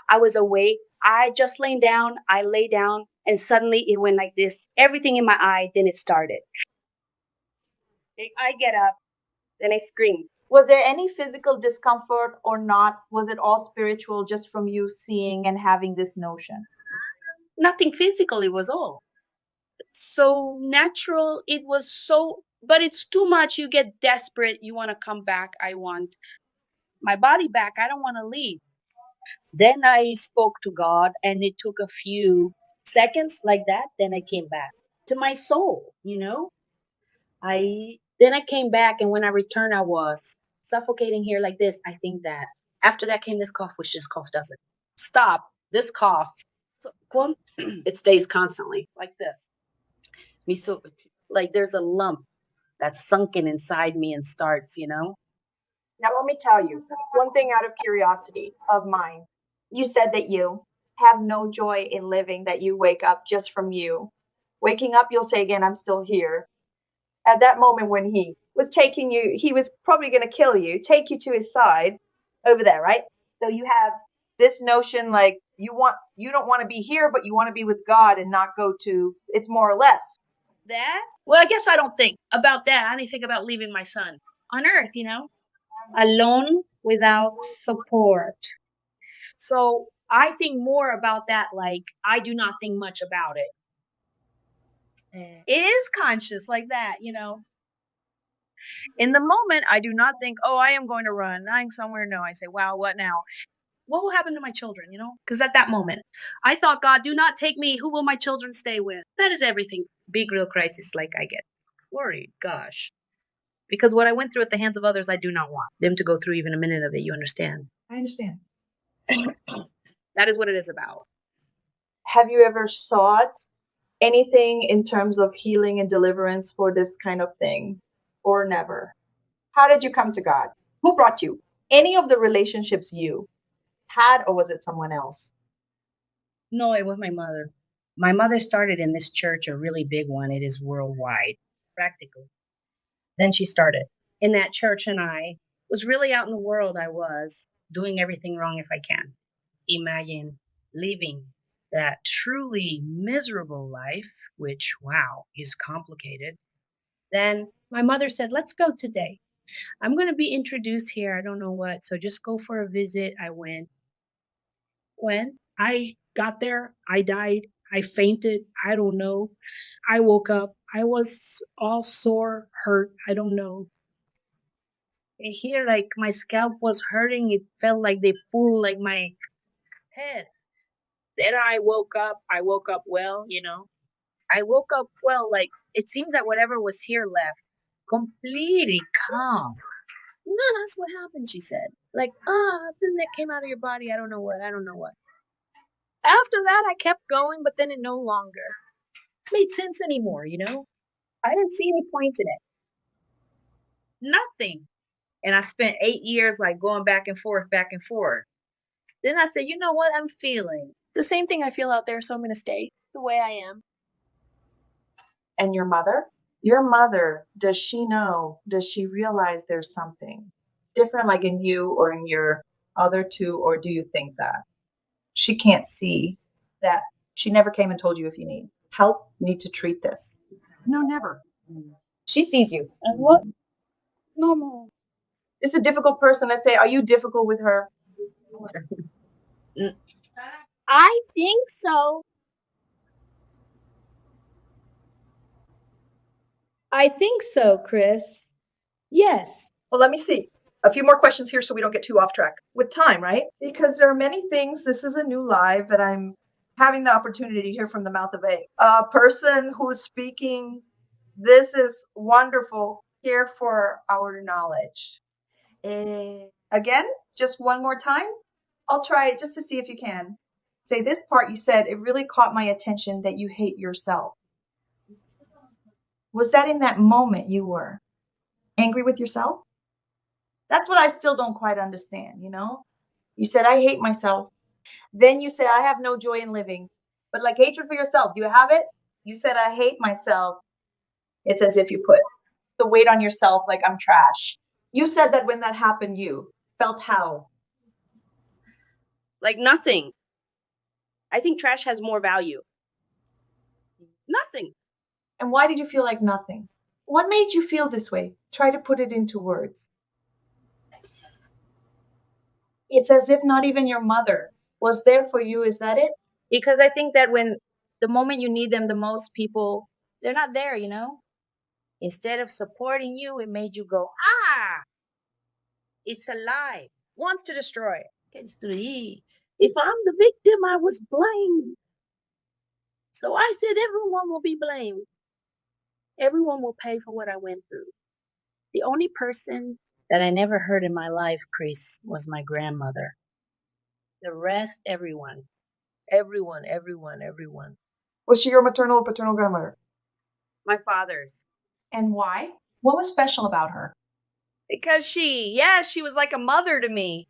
I was awake. I just laid down. I lay down, and suddenly it went like this. Everything in my eye. Then it started. I get up. Then I scream. Was there any physical discomfort or not? Was it all spiritual just from you seeing and having this notion? Nothing physical. It was all so natural. It was so, but it's too much. You get desperate. You want to come back. I want my body back. I don't want to leave. Then I spoke to God, and it took a few seconds like that. Then I came back to my soul. I came back, and when I returned, I was suffocating here like this. I think that after that came this cough, which this cough doesn't stop. This cough, it stays constantly like this. Me so like there's a lump that's sunken inside me and starts. Now, let me tell you one thing out of curiosity of mine. You said that you have no joy in living, that you wake up just from you. Waking up, you'll say again, I'm still here. At that moment when he was taking you, he was probably going to kill you, take you to his side over there, right? So you have this notion like you don't want to be here, but you want to be with God and not go to, it's more or less. That? Well, I guess I don't think about that. I only think about leaving my son on earth, alone without support. So I think more about that. Like, I do not think much about it. It is conscious like that. In the moment, I do not think, oh, I am going to run. I'm somewhere. No, I say, wow, what now? What will happen to my children? Because at that moment, I thought, God, do not take me. Who will my children stay with? That is everything. big real crisis, like I get worried. Gosh. Because what I went through at the hands of others, I do not want them to go through even a minute of it. You understand? I understand. That is what it is about. Have you ever sought anything in terms of healing and deliverance for this kind of thing, or never? How did you come to God? Who brought you? Any of the relationships you had, or was it someone else? No, it was my mother. My mother started in this church, a really big one. It is worldwide, practically. Then she started in that church, and I was really out in the world. I was doing everything wrong if I can. Imagine living that truly miserable life, which, wow, is complicated. Then my mother said, let's go today. I'm going to be introduced here. I don't know what. So just go for a visit. I went. When I got there, I died. I fainted. I don't know. I woke up. I was all sore, hurt. I don't know. And here, like my scalp was hurting. It felt like they pulled like my head. Then I woke up. I woke up well. I woke up well. Like it seems that whatever was here left, completely calm. No, that's what happened, she said. Like, then that came out of your body. I don't know what. I don't know what. After that, I kept going, but then it no longer made sense anymore. I didn't see any point in it. Nothing. And I spent 8 years like going back and forth, back and forth. Then I said, you know what? I'm feeling the same thing I feel out there, so I'm going to stay the way I am. And your mother? Your mother, does she know? Does she realize there's something different, like in you or in your other two? Or do you think that she can't see that she never came and told you if you need help, need to treat this? No, never. She sees you. And what? Normal. It's a difficult person. I say, are you difficult with her? I think so. I think so, Cris. Yes. Well, let me see. A few more questions here so we don't get too off track with time, right? Because there are many things. This is a new live that I'm having the opportunity to hear from the mouth of a person who is speaking. This is wonderful here for our knowledge. Again, just one more time. I'll try it just to see if you can. Say this part you said, it really caught my attention that you hate yourself. Was that in that moment you were angry with yourself? That's what I still don't quite understand, You said, I hate myself. Then you said, I have no joy in living. But like hatred for yourself, do you have it? You said, I hate myself. It's as if you put the weight on yourself like I'm trash. You said that when that happened, you felt how? Like nothing. I think trash has more value. Nothing. And why did you feel like nothing? What made you feel this way? Try to put it into words. It's as if not even your mother was there for you. Is that it? Because I think that when the moment you need them the most, people, they're not there, Instead of supporting you, it made you go, it's alive, wants to destroy. If I'm the victim, I was blamed. So I said everyone will be blamed. Everyone will pay for what I went through. The only person that I never hurt in my life, Cris, was my grandmother. The rest, everyone. Everyone. Was she your maternal or paternal grandmother? My father's. And why? What was special about her? Because she was like a mother to me.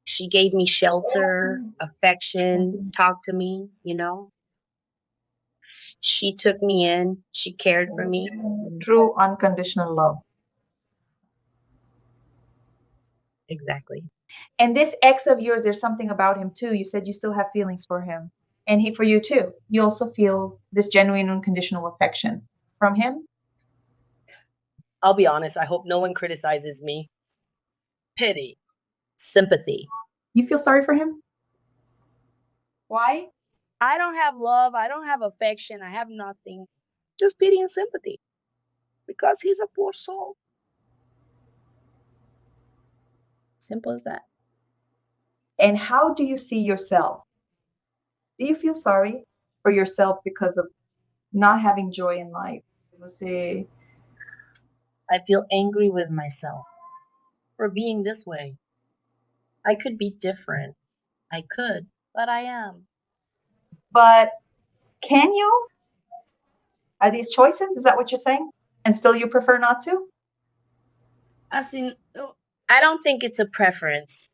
She gave me shelter, affection, talked to me, She took me in. She cared for me. True unconditional love. Exactly. And this ex of yours, there's something about him too. You said you still have feelings for him. And he for you too. You also feel this genuine unconditional affection from him? I'll be honest, I hope no one criticizes me. Pity. Sympathy. You feel sorry for him? Why? I don't have love. I don't have affection. I have nothing. Just pity and sympathy. Because he's a poor soul. Simple as that. And how do you see yourself? Do you feel sorry? for yourself because of not having joy in life? Você, I feel angry with myself for being this way. I could be different. I could, but I am. but can you? Are these choices? Is that what you're saying? And still you prefer not to? As in, I don't think it's a preference.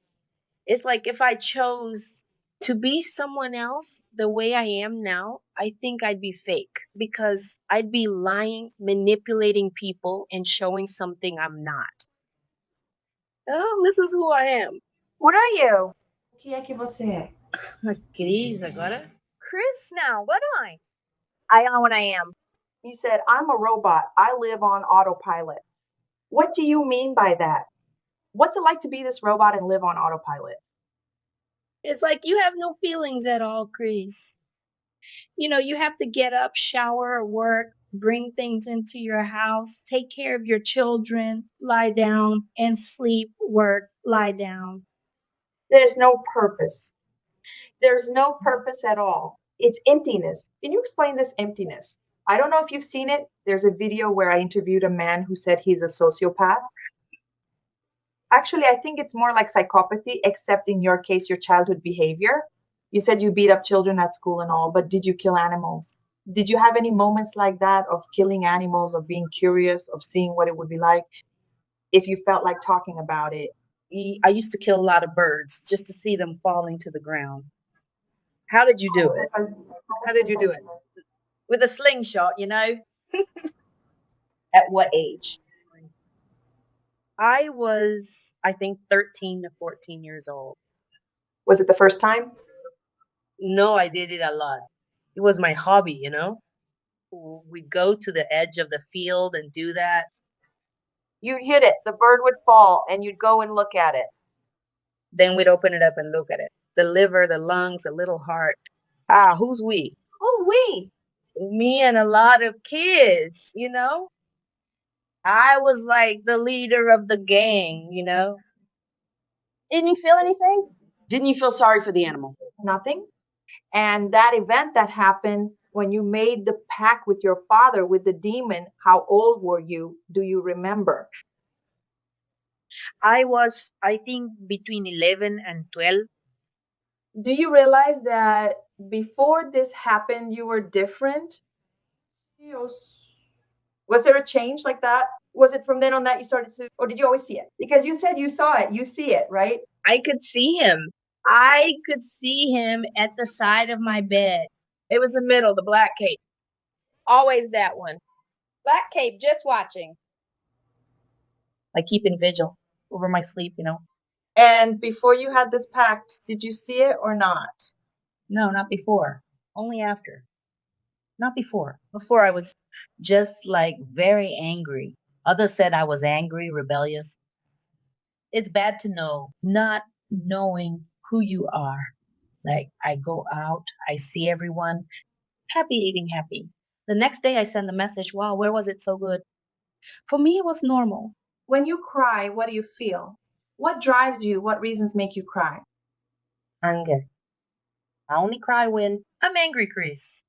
It's like if I chose to be someone else the way I am now, I think I'd be fake because I'd be lying, manipulating people, and showing something I'm not. Oh, this is who I am. What are you? O que é que você é? Cris, agora? Cris now, what am I? I am what I am. He said, I'm a robot. I live on autopilot. What do you mean by that? What's it like to be this robot and live on autopilot? It's like you have no feelings at all, Cris. You know, you have to get up, shower, work, bring things into your house, take care of your children, lie down, and sleep, work, lie down. There's no purpose. There's no purpose at all. It's emptiness. Can you explain this emptiness? I don't know if you've seen it. There's a video where I interviewed a man who said he's a sociopath. Actually, I think it's more like psychopathy, except in your case, your childhood behavior. You said you beat up children at school and all, but did you kill animals? Did you have any moments like that of killing animals, of being curious, of seeing what it would be like if you felt like talking about it? I used to kill a lot of birds just to see them falling to the ground. How did you do it? How did you do it? With a slingshot, you know? At what age? I was, I think, 13 to 14 years old. Was it the first time? No, I did it a lot. It was my hobby, you know? We'd go to the edge of the field and do that. You'd hit it, the bird would fall, and you'd go and look at it. Then we'd open it up and look at it. The liver, the lungs, the little heart. Ah, who's we? Oh, we. Me and a lot of kids, you know? I was like the leader of the gang, you know? Didn't you feel anything? Didn't you feel sorry for the animal? Nothing. And that event that happened when you made the pact with your father, with the demon, how old were you? Do you remember? I was, I think, between 11 and 12. Do you realize that before this happened, you were different? Was there a change like that? Was it from then on that you started to, or did you always see it? Because you said you saw it, you see it, right? I could see him. I could see him at the side of my bed. It was the middle, the black cape. Always that one. Black cape, just watching. Like keeping vigil over my sleep, you know. And before you had this pact, did you see it or not? No, not before. Only after. Not before. Before I was just like very angry. Others said I was angry, rebellious. It's bad to know, not knowing who you are. Like I go out, I see everyone, happy eating happy. The next day I send a message, wow, where was it so good? For me, it was normal. When you cry, what do you feel? What drives you? What reasons make you cry? Anger. I only cry when I'm angry, Cris.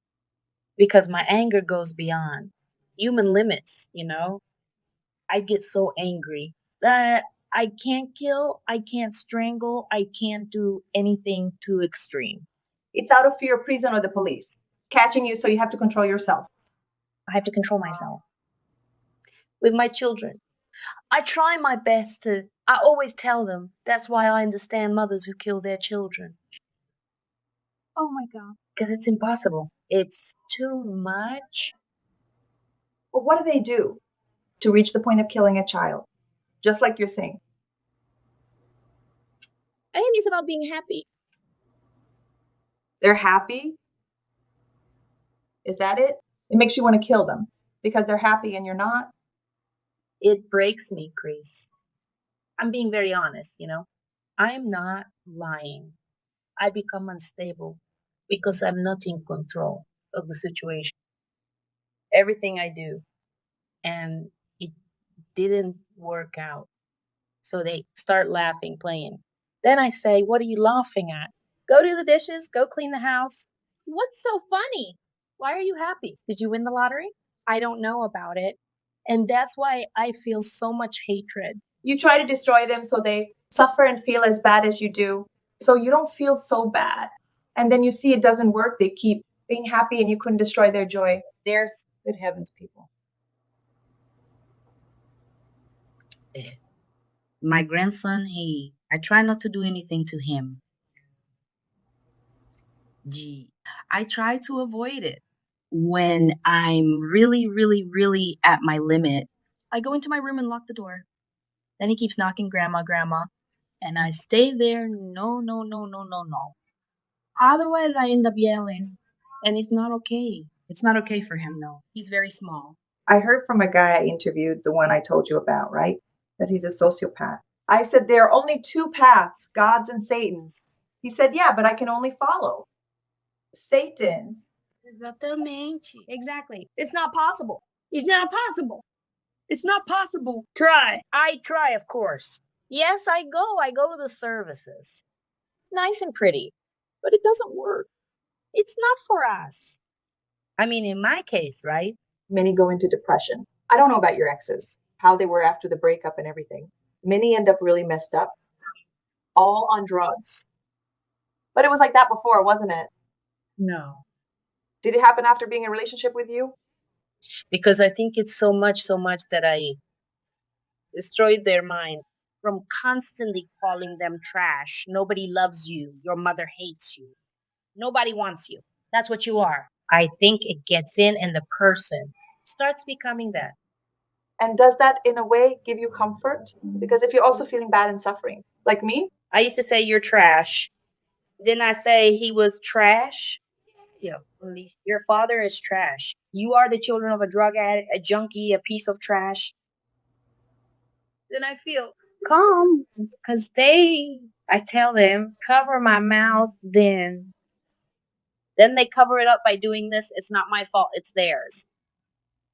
Because my anger goes beyond human limits, you know? I get so angry that I can't kill, I can't strangle, I can't do anything too extreme. It's out of fear of prison or the police catching you, so you have to control yourself. I have to control myself. With my children, I try my best to, I always tell them that's why I understand mothers who kill their children. Oh my God. Because it's impossible. It's too much. But what do they do to reach the point of killing a child? Just like you're saying. I think it's about being happy. They're happy? Is that it? It makes you want to kill them because they're happy and you're not? It breaks me, Cris. I'm being very honest, you know. I'm not lying. I become unstable because I'm not in control of the situation. Everything I do. And it didn't work out. So they start laughing, playing. Then I say, what are you laughing at? Go do the dishes, go clean the house. What's so funny? Why are you happy? Did you win the lottery? I don't know about it. And that's why I feel so much hatred. You try to destroy them so they suffer and feel as bad as you do. So you don't feel so bad. And then you see it doesn't work. They keep being happy and you couldn't destroy their joy. There's good heavens, people. My grandson, I try not to do anything to him. I try to avoid it. When I'm really, really, really at my limit, I go into my room and lock the door. Then he keeps knocking, grandma, grandma. And I stay there, no, no, no, no, no, no. Otherwise, I end up yelling. And it's not okay. It's not okay for him, no. He's very small. I heard from a guy I interviewed, the one I told you about, right? That he's a sociopath. I said, there are only two paths, God's and Satan's. He said, yeah, but I can only follow Satan's. Exatamente. Exactly. It's not possible. It's not possible. It's not possible. Try. I try, of course. Yes, I go to the services. Nice and pretty. But it doesn't work. It's not for us. I mean, in my case, right? Many go into depression. I don't know about your exes, how they were after the breakup and everything. Many end up really messed up, all on drugs. But it was like that before, wasn't it? No. Did it happen after being in a relationship with you? Because I think it's so much that I destroyed their mind from constantly calling them trash. Nobody loves you. Your mother hates you. Nobody wants you. That's what you are. I think it gets in and the person starts becoming that. And does that, in a way, give you comfort? Because if you're also feeling bad and suffering, like me, I used to say you're trash. Didn't I say he was trash? Yeah. Your father is trash. You are the children of a drug addict, a junkie, a piece of trash. Then I feel calm because I tell them, cover my mouth then. Then they cover it up by doing this. It's not my fault. It's theirs.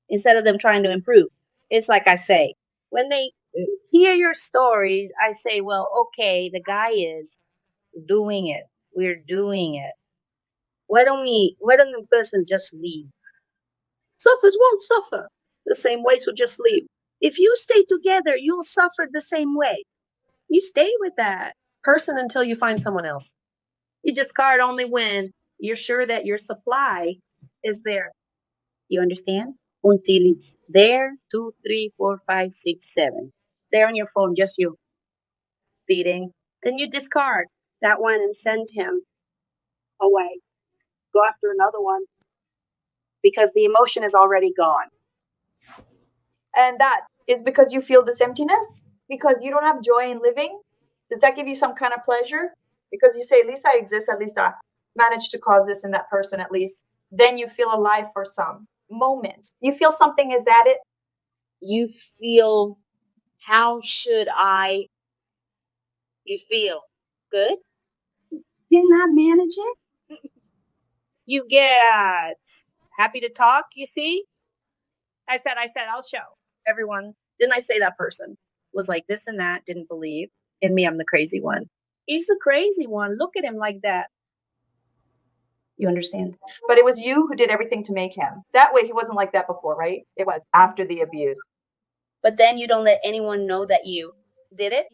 Instead of them trying to improve. It's like I say, when they hear your stories, I say, well, okay, the guy is doing it. We're doing it. Why don't the person just leave? Suffers won't suffer the same way, so just leave. If you stay together, you'll suffer the same way. You stay with that person until you find someone else. You discard only when you're sure that your supply is there. You understand? Until it's there, 2, 3, 4, 5, 6, 7. There on your phone, just you feeding. Then you discard that one and send him away. Go after another one because the emotion is already gone. and that is because you feel this emptiness, because you don't have joy in living. Does that give you some kind of pleasure? Because you say, at least I exist, at least I managed to cause this in that person, at least. Then you feel alive for some moment. You feel something, is that it? You feel, how should I? You feel good? Didn't I manage it? You get happy to talk, you see? I said, I'll show everyone. Didn't I say that person was like this and that, didn't believe in me? I'm the crazy one. He's the crazy one. Look at him like that. You understand? But it was you who did everything to make him. That way he wasn't like that before, right? It was after the abuse. But then you don't let anyone know that you did it.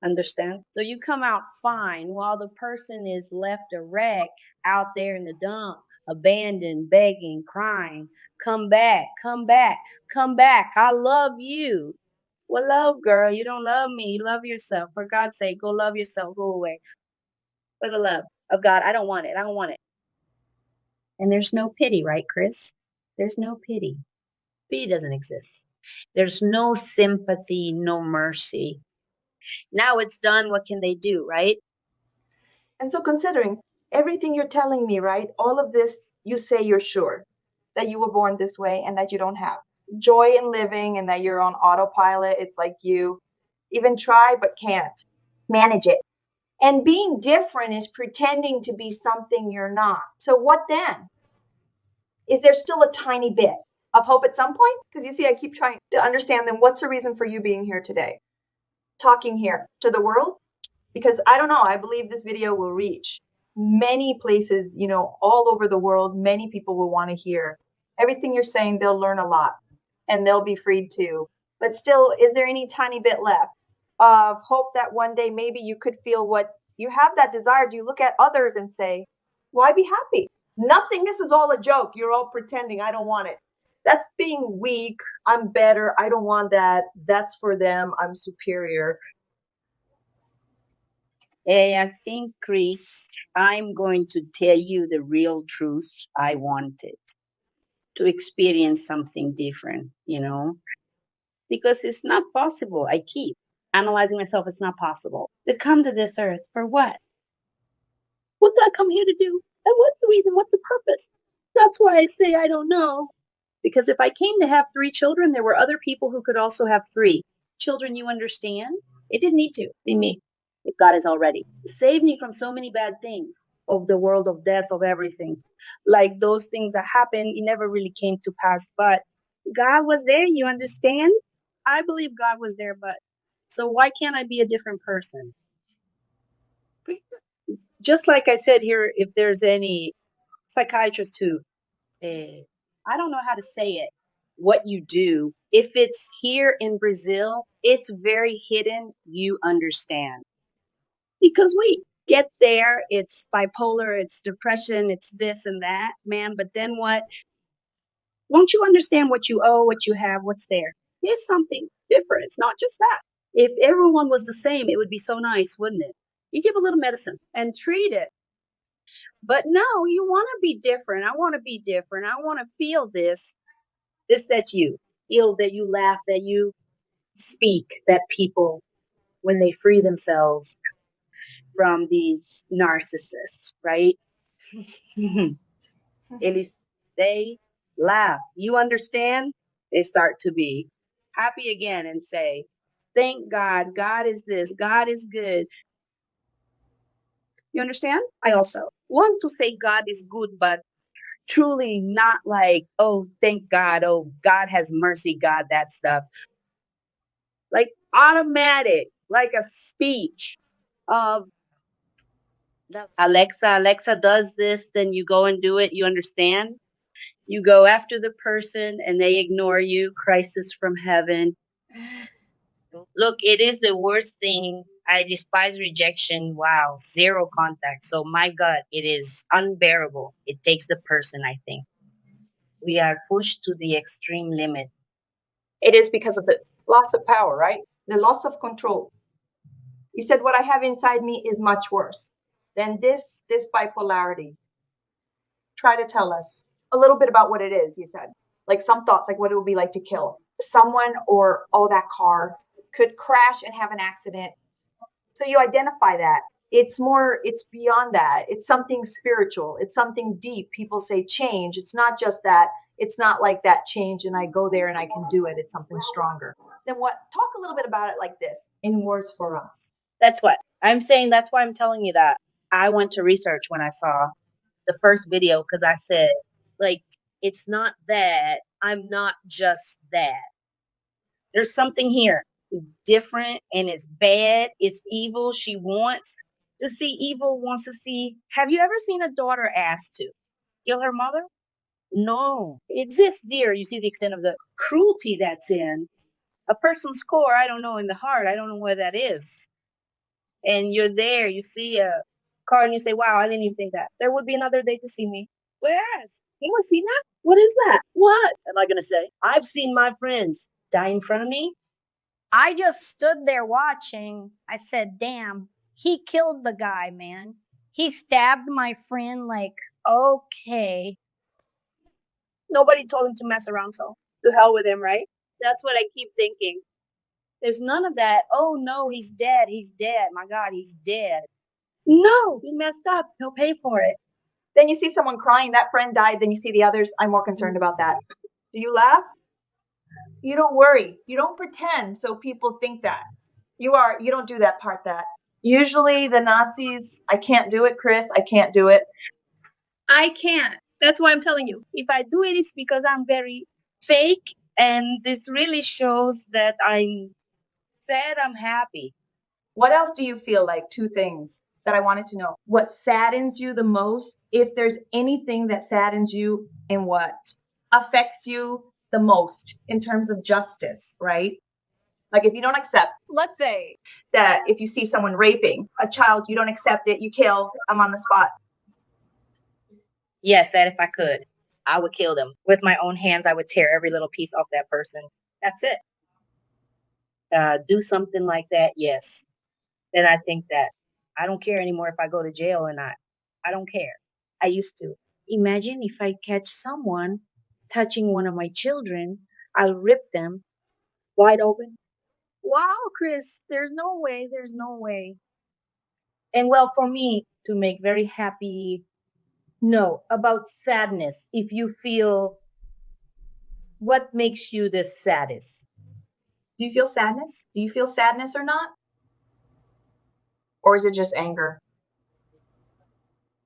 Understand? So you come out fine while the person is left a wreck out there in the dump, abandoned, begging, crying. Come back, come back, come back. I love you. Well, love, girl, you don't love me. You love yourself. For God's sake, go love yourself. Go away. For the love of God, I don't want it. I don't want it. And there's no pity, right, Cris? There's no pity. Pity doesn't exist. There's no sympathy, no mercy. Now it's done. What can they do, right? And so considering everything you're telling me, right? All of this, you say you're sure that you were born this way and that you don't have joy in living and that you're on autopilot. It's like you even try but can't manage it. And being different is pretending to be something you're not. So what then? Is there still a tiny bit of hope at some point? Because you see, I keep trying to understand then what's the reason for you being here today? Talking here to the world? Because I don't know, I believe this video will reach many places, all over the world, many people will want to hear everything you're saying. They'll learn a lot and they'll be freed too. But still, is there any tiny bit left of hope that one day maybe you could feel what you have, that desire? Do you look at others and say, why be happy? Nothing, this is all a joke. You're all pretending. I don't want it. That's being weak. I'm better. I don't want that. That's for them. I'm superior. I think, Cris, I'm going to tell you the real truth. I wanted to experience something different, because it's not possible. I keep analyzing myself. It's not possible to come to this earth for what? What did I come here to do? And what's the reason? What's the purpose? That's why I say I don't know. Because if I came to have 3 children, there were other people who could also have 3 children. You understand? It didn't need to be me. If God has already saved me from so many bad things, of the world, of death, of everything, like those things that happened, it never really came to pass. But God was there. You understand? I believe God was there. But so why can't I be a different person? Just like I said here, if there's any psychiatrist who, I don't know how to say it, what you do. If it's here in Brazil, it's very hidden. You understand. Because we get there, it's bipolar, it's depression, it's this and that, man. But then what? Won't you understand what you owe, what you have, what's there? It's something different. It's not just that. If everyone was the same, it would be so nice, wouldn't it? You give a little medicine and treat it. But no, you want to be different. I want to be different. I want to feel this, that you feel, that you laugh, that you speak, that people, when they free themselves from these narcissists, right? They laugh. You understand? They start to be happy again and say, thank God. God is this. God is good. You understand? I also want to say God is good, but truly not like, oh, thank God. Oh, God has mercy. God, that stuff. Like automatic, like a speech of Alexa does this, then you go and do it. You understand? You go after the person and they ignore you. Crisis from heaven. Look, it is the worst thing. I despise rejection. Wow, 0 contact. So my God, it is unbearable. It takes the person, I think. We are pushed to the extreme limit. It is because of the loss of power, right? The loss of control. You said what I have inside me is much worse than this bipolarity. Try to tell us a little bit about what it is. You said, like, some thoughts, like what it would be like to kill someone, or that car could crash and have an accident. So you identify that. It's beyond that. It's something spiritual. It's something deep. People say change. It's not just that. It's not like that change and I go there and I can do it. It's something stronger. Then what? Talk a little bit about it like this in words for us. That's what I'm saying. That's why I'm telling you that. I went to research when I saw the first video, because I said, like, it's not that. I'm not just that. There's something here different, and it's bad. It's evil. She wants to see evil, wants to see. Have you ever seen a daughter asked to kill her mother? No. It exists, dear. You see the extent of the cruelty that's in a person's core. I don't know, in the heart. I don't know where that is. And you're there. You see a car and you say, wow, I didn't even think that. There would be another day to see me. Whereas, you want to see that? What is that? What am I going to say? I've seen my friends die in front of me. I just stood there watching. I said, damn, he killed the guy, man. He stabbed my friend, like, okay. Nobody told him to mess around, so to hell with him, right? That's what I keep thinking. There's none of that. Oh, no, he's dead. He's dead. My God, he's dead. No, he messed up. He'll pay for it. Then you see someone crying, that friend died, then you see the others. I'm more concerned about that. Do you laugh? You don't worry. You don't pretend so people think that. You don't do that part that. Usually the Nazis, I can't do it, Cris. I can't do it. I can't. That's why I'm telling you. If I do it, it's because I'm very fake. And this really shows that I'm sad, I'm happy. What else do you feel like? 2 things. that I wanted to know. What saddens you the most, if there's anything that saddens you, and what affects you the most in terms of justice, right? Like if you don't accept, let's say that if you see someone raping a child, you don't accept it, you kill, I'm on the spot. Yes, that if I could, I would kill them. With my own hands, I would tear every little piece off that person. That's it. Do something like that, yes. Then I think that I don't care anymore if I go to jail or not. I don't care. I used to. Imagine if I catch someone touching one of my children, I'll rip them wide open. Wow, Cris, there's no way, there's no way. And well, for me to make very happy, no, about sadness, if you feel, what makes you the saddest? Do you feel sadness? Do you feel sadness or not? Or is it just anger?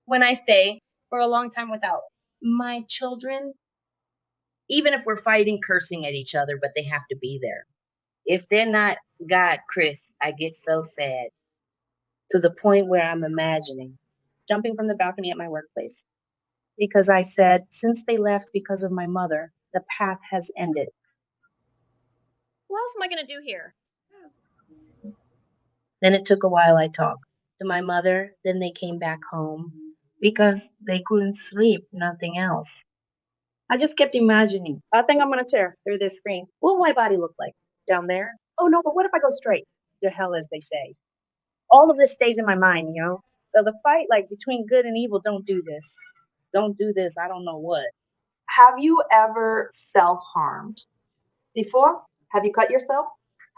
When I stay for a long time without my children, even if we're fighting, cursing at each other, but they have to be there. If they're not God, Cris, I get so sad to the point where I'm imagining jumping from the balcony at my workplace because I said, since they left because of my mother, the path has ended. What else am I going to do here? Then it took a while. I talked to my mother. Then they came back home because they couldn't sleep, nothing else. I just kept imagining, I think I'm going to tear through this screen. What will my body look like down there? Oh no, but what if I go straight to hell, as they say? All of this stays in my mind, you know? So the fight, like between good and evil, don't do this. Don't do this. I don't know what. Have you ever self-harmed before? Have you cut yourself?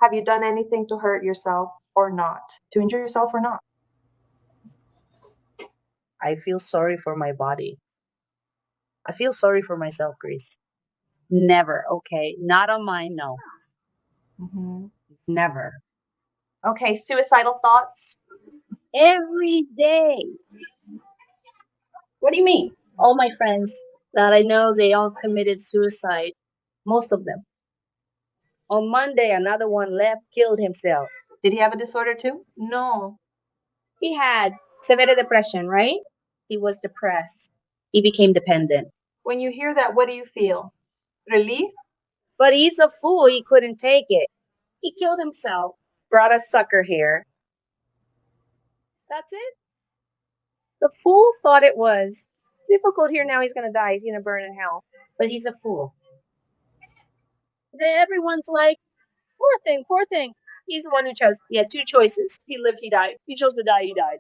Have you done anything to hurt yourself or not? To injure yourself or not? I feel sorry for my body. I feel sorry for myself, Cris. Never, okay? Not on mine, no. Mm-hmm. Never. Okay, suicidal thoughts? Every day. What do you mean? All my friends that I know, they all committed suicide. Most of them. On Monday, another one left, killed himself. Did he have a disorder too? No. He had severe depression, right? He was depressed. He became dependent. When you hear that, what do you feel? Relief? But he's a fool. He couldn't take it. He killed himself. Brought a sucker here. That's it. The fool thought it was difficult here. Now he's going to die. He's going to burn in hell. But he's a fool. Then everyone's like, poor thing, poor thing. He's the one who chose. He had two choices. He lived, he died. He chose to die, he died.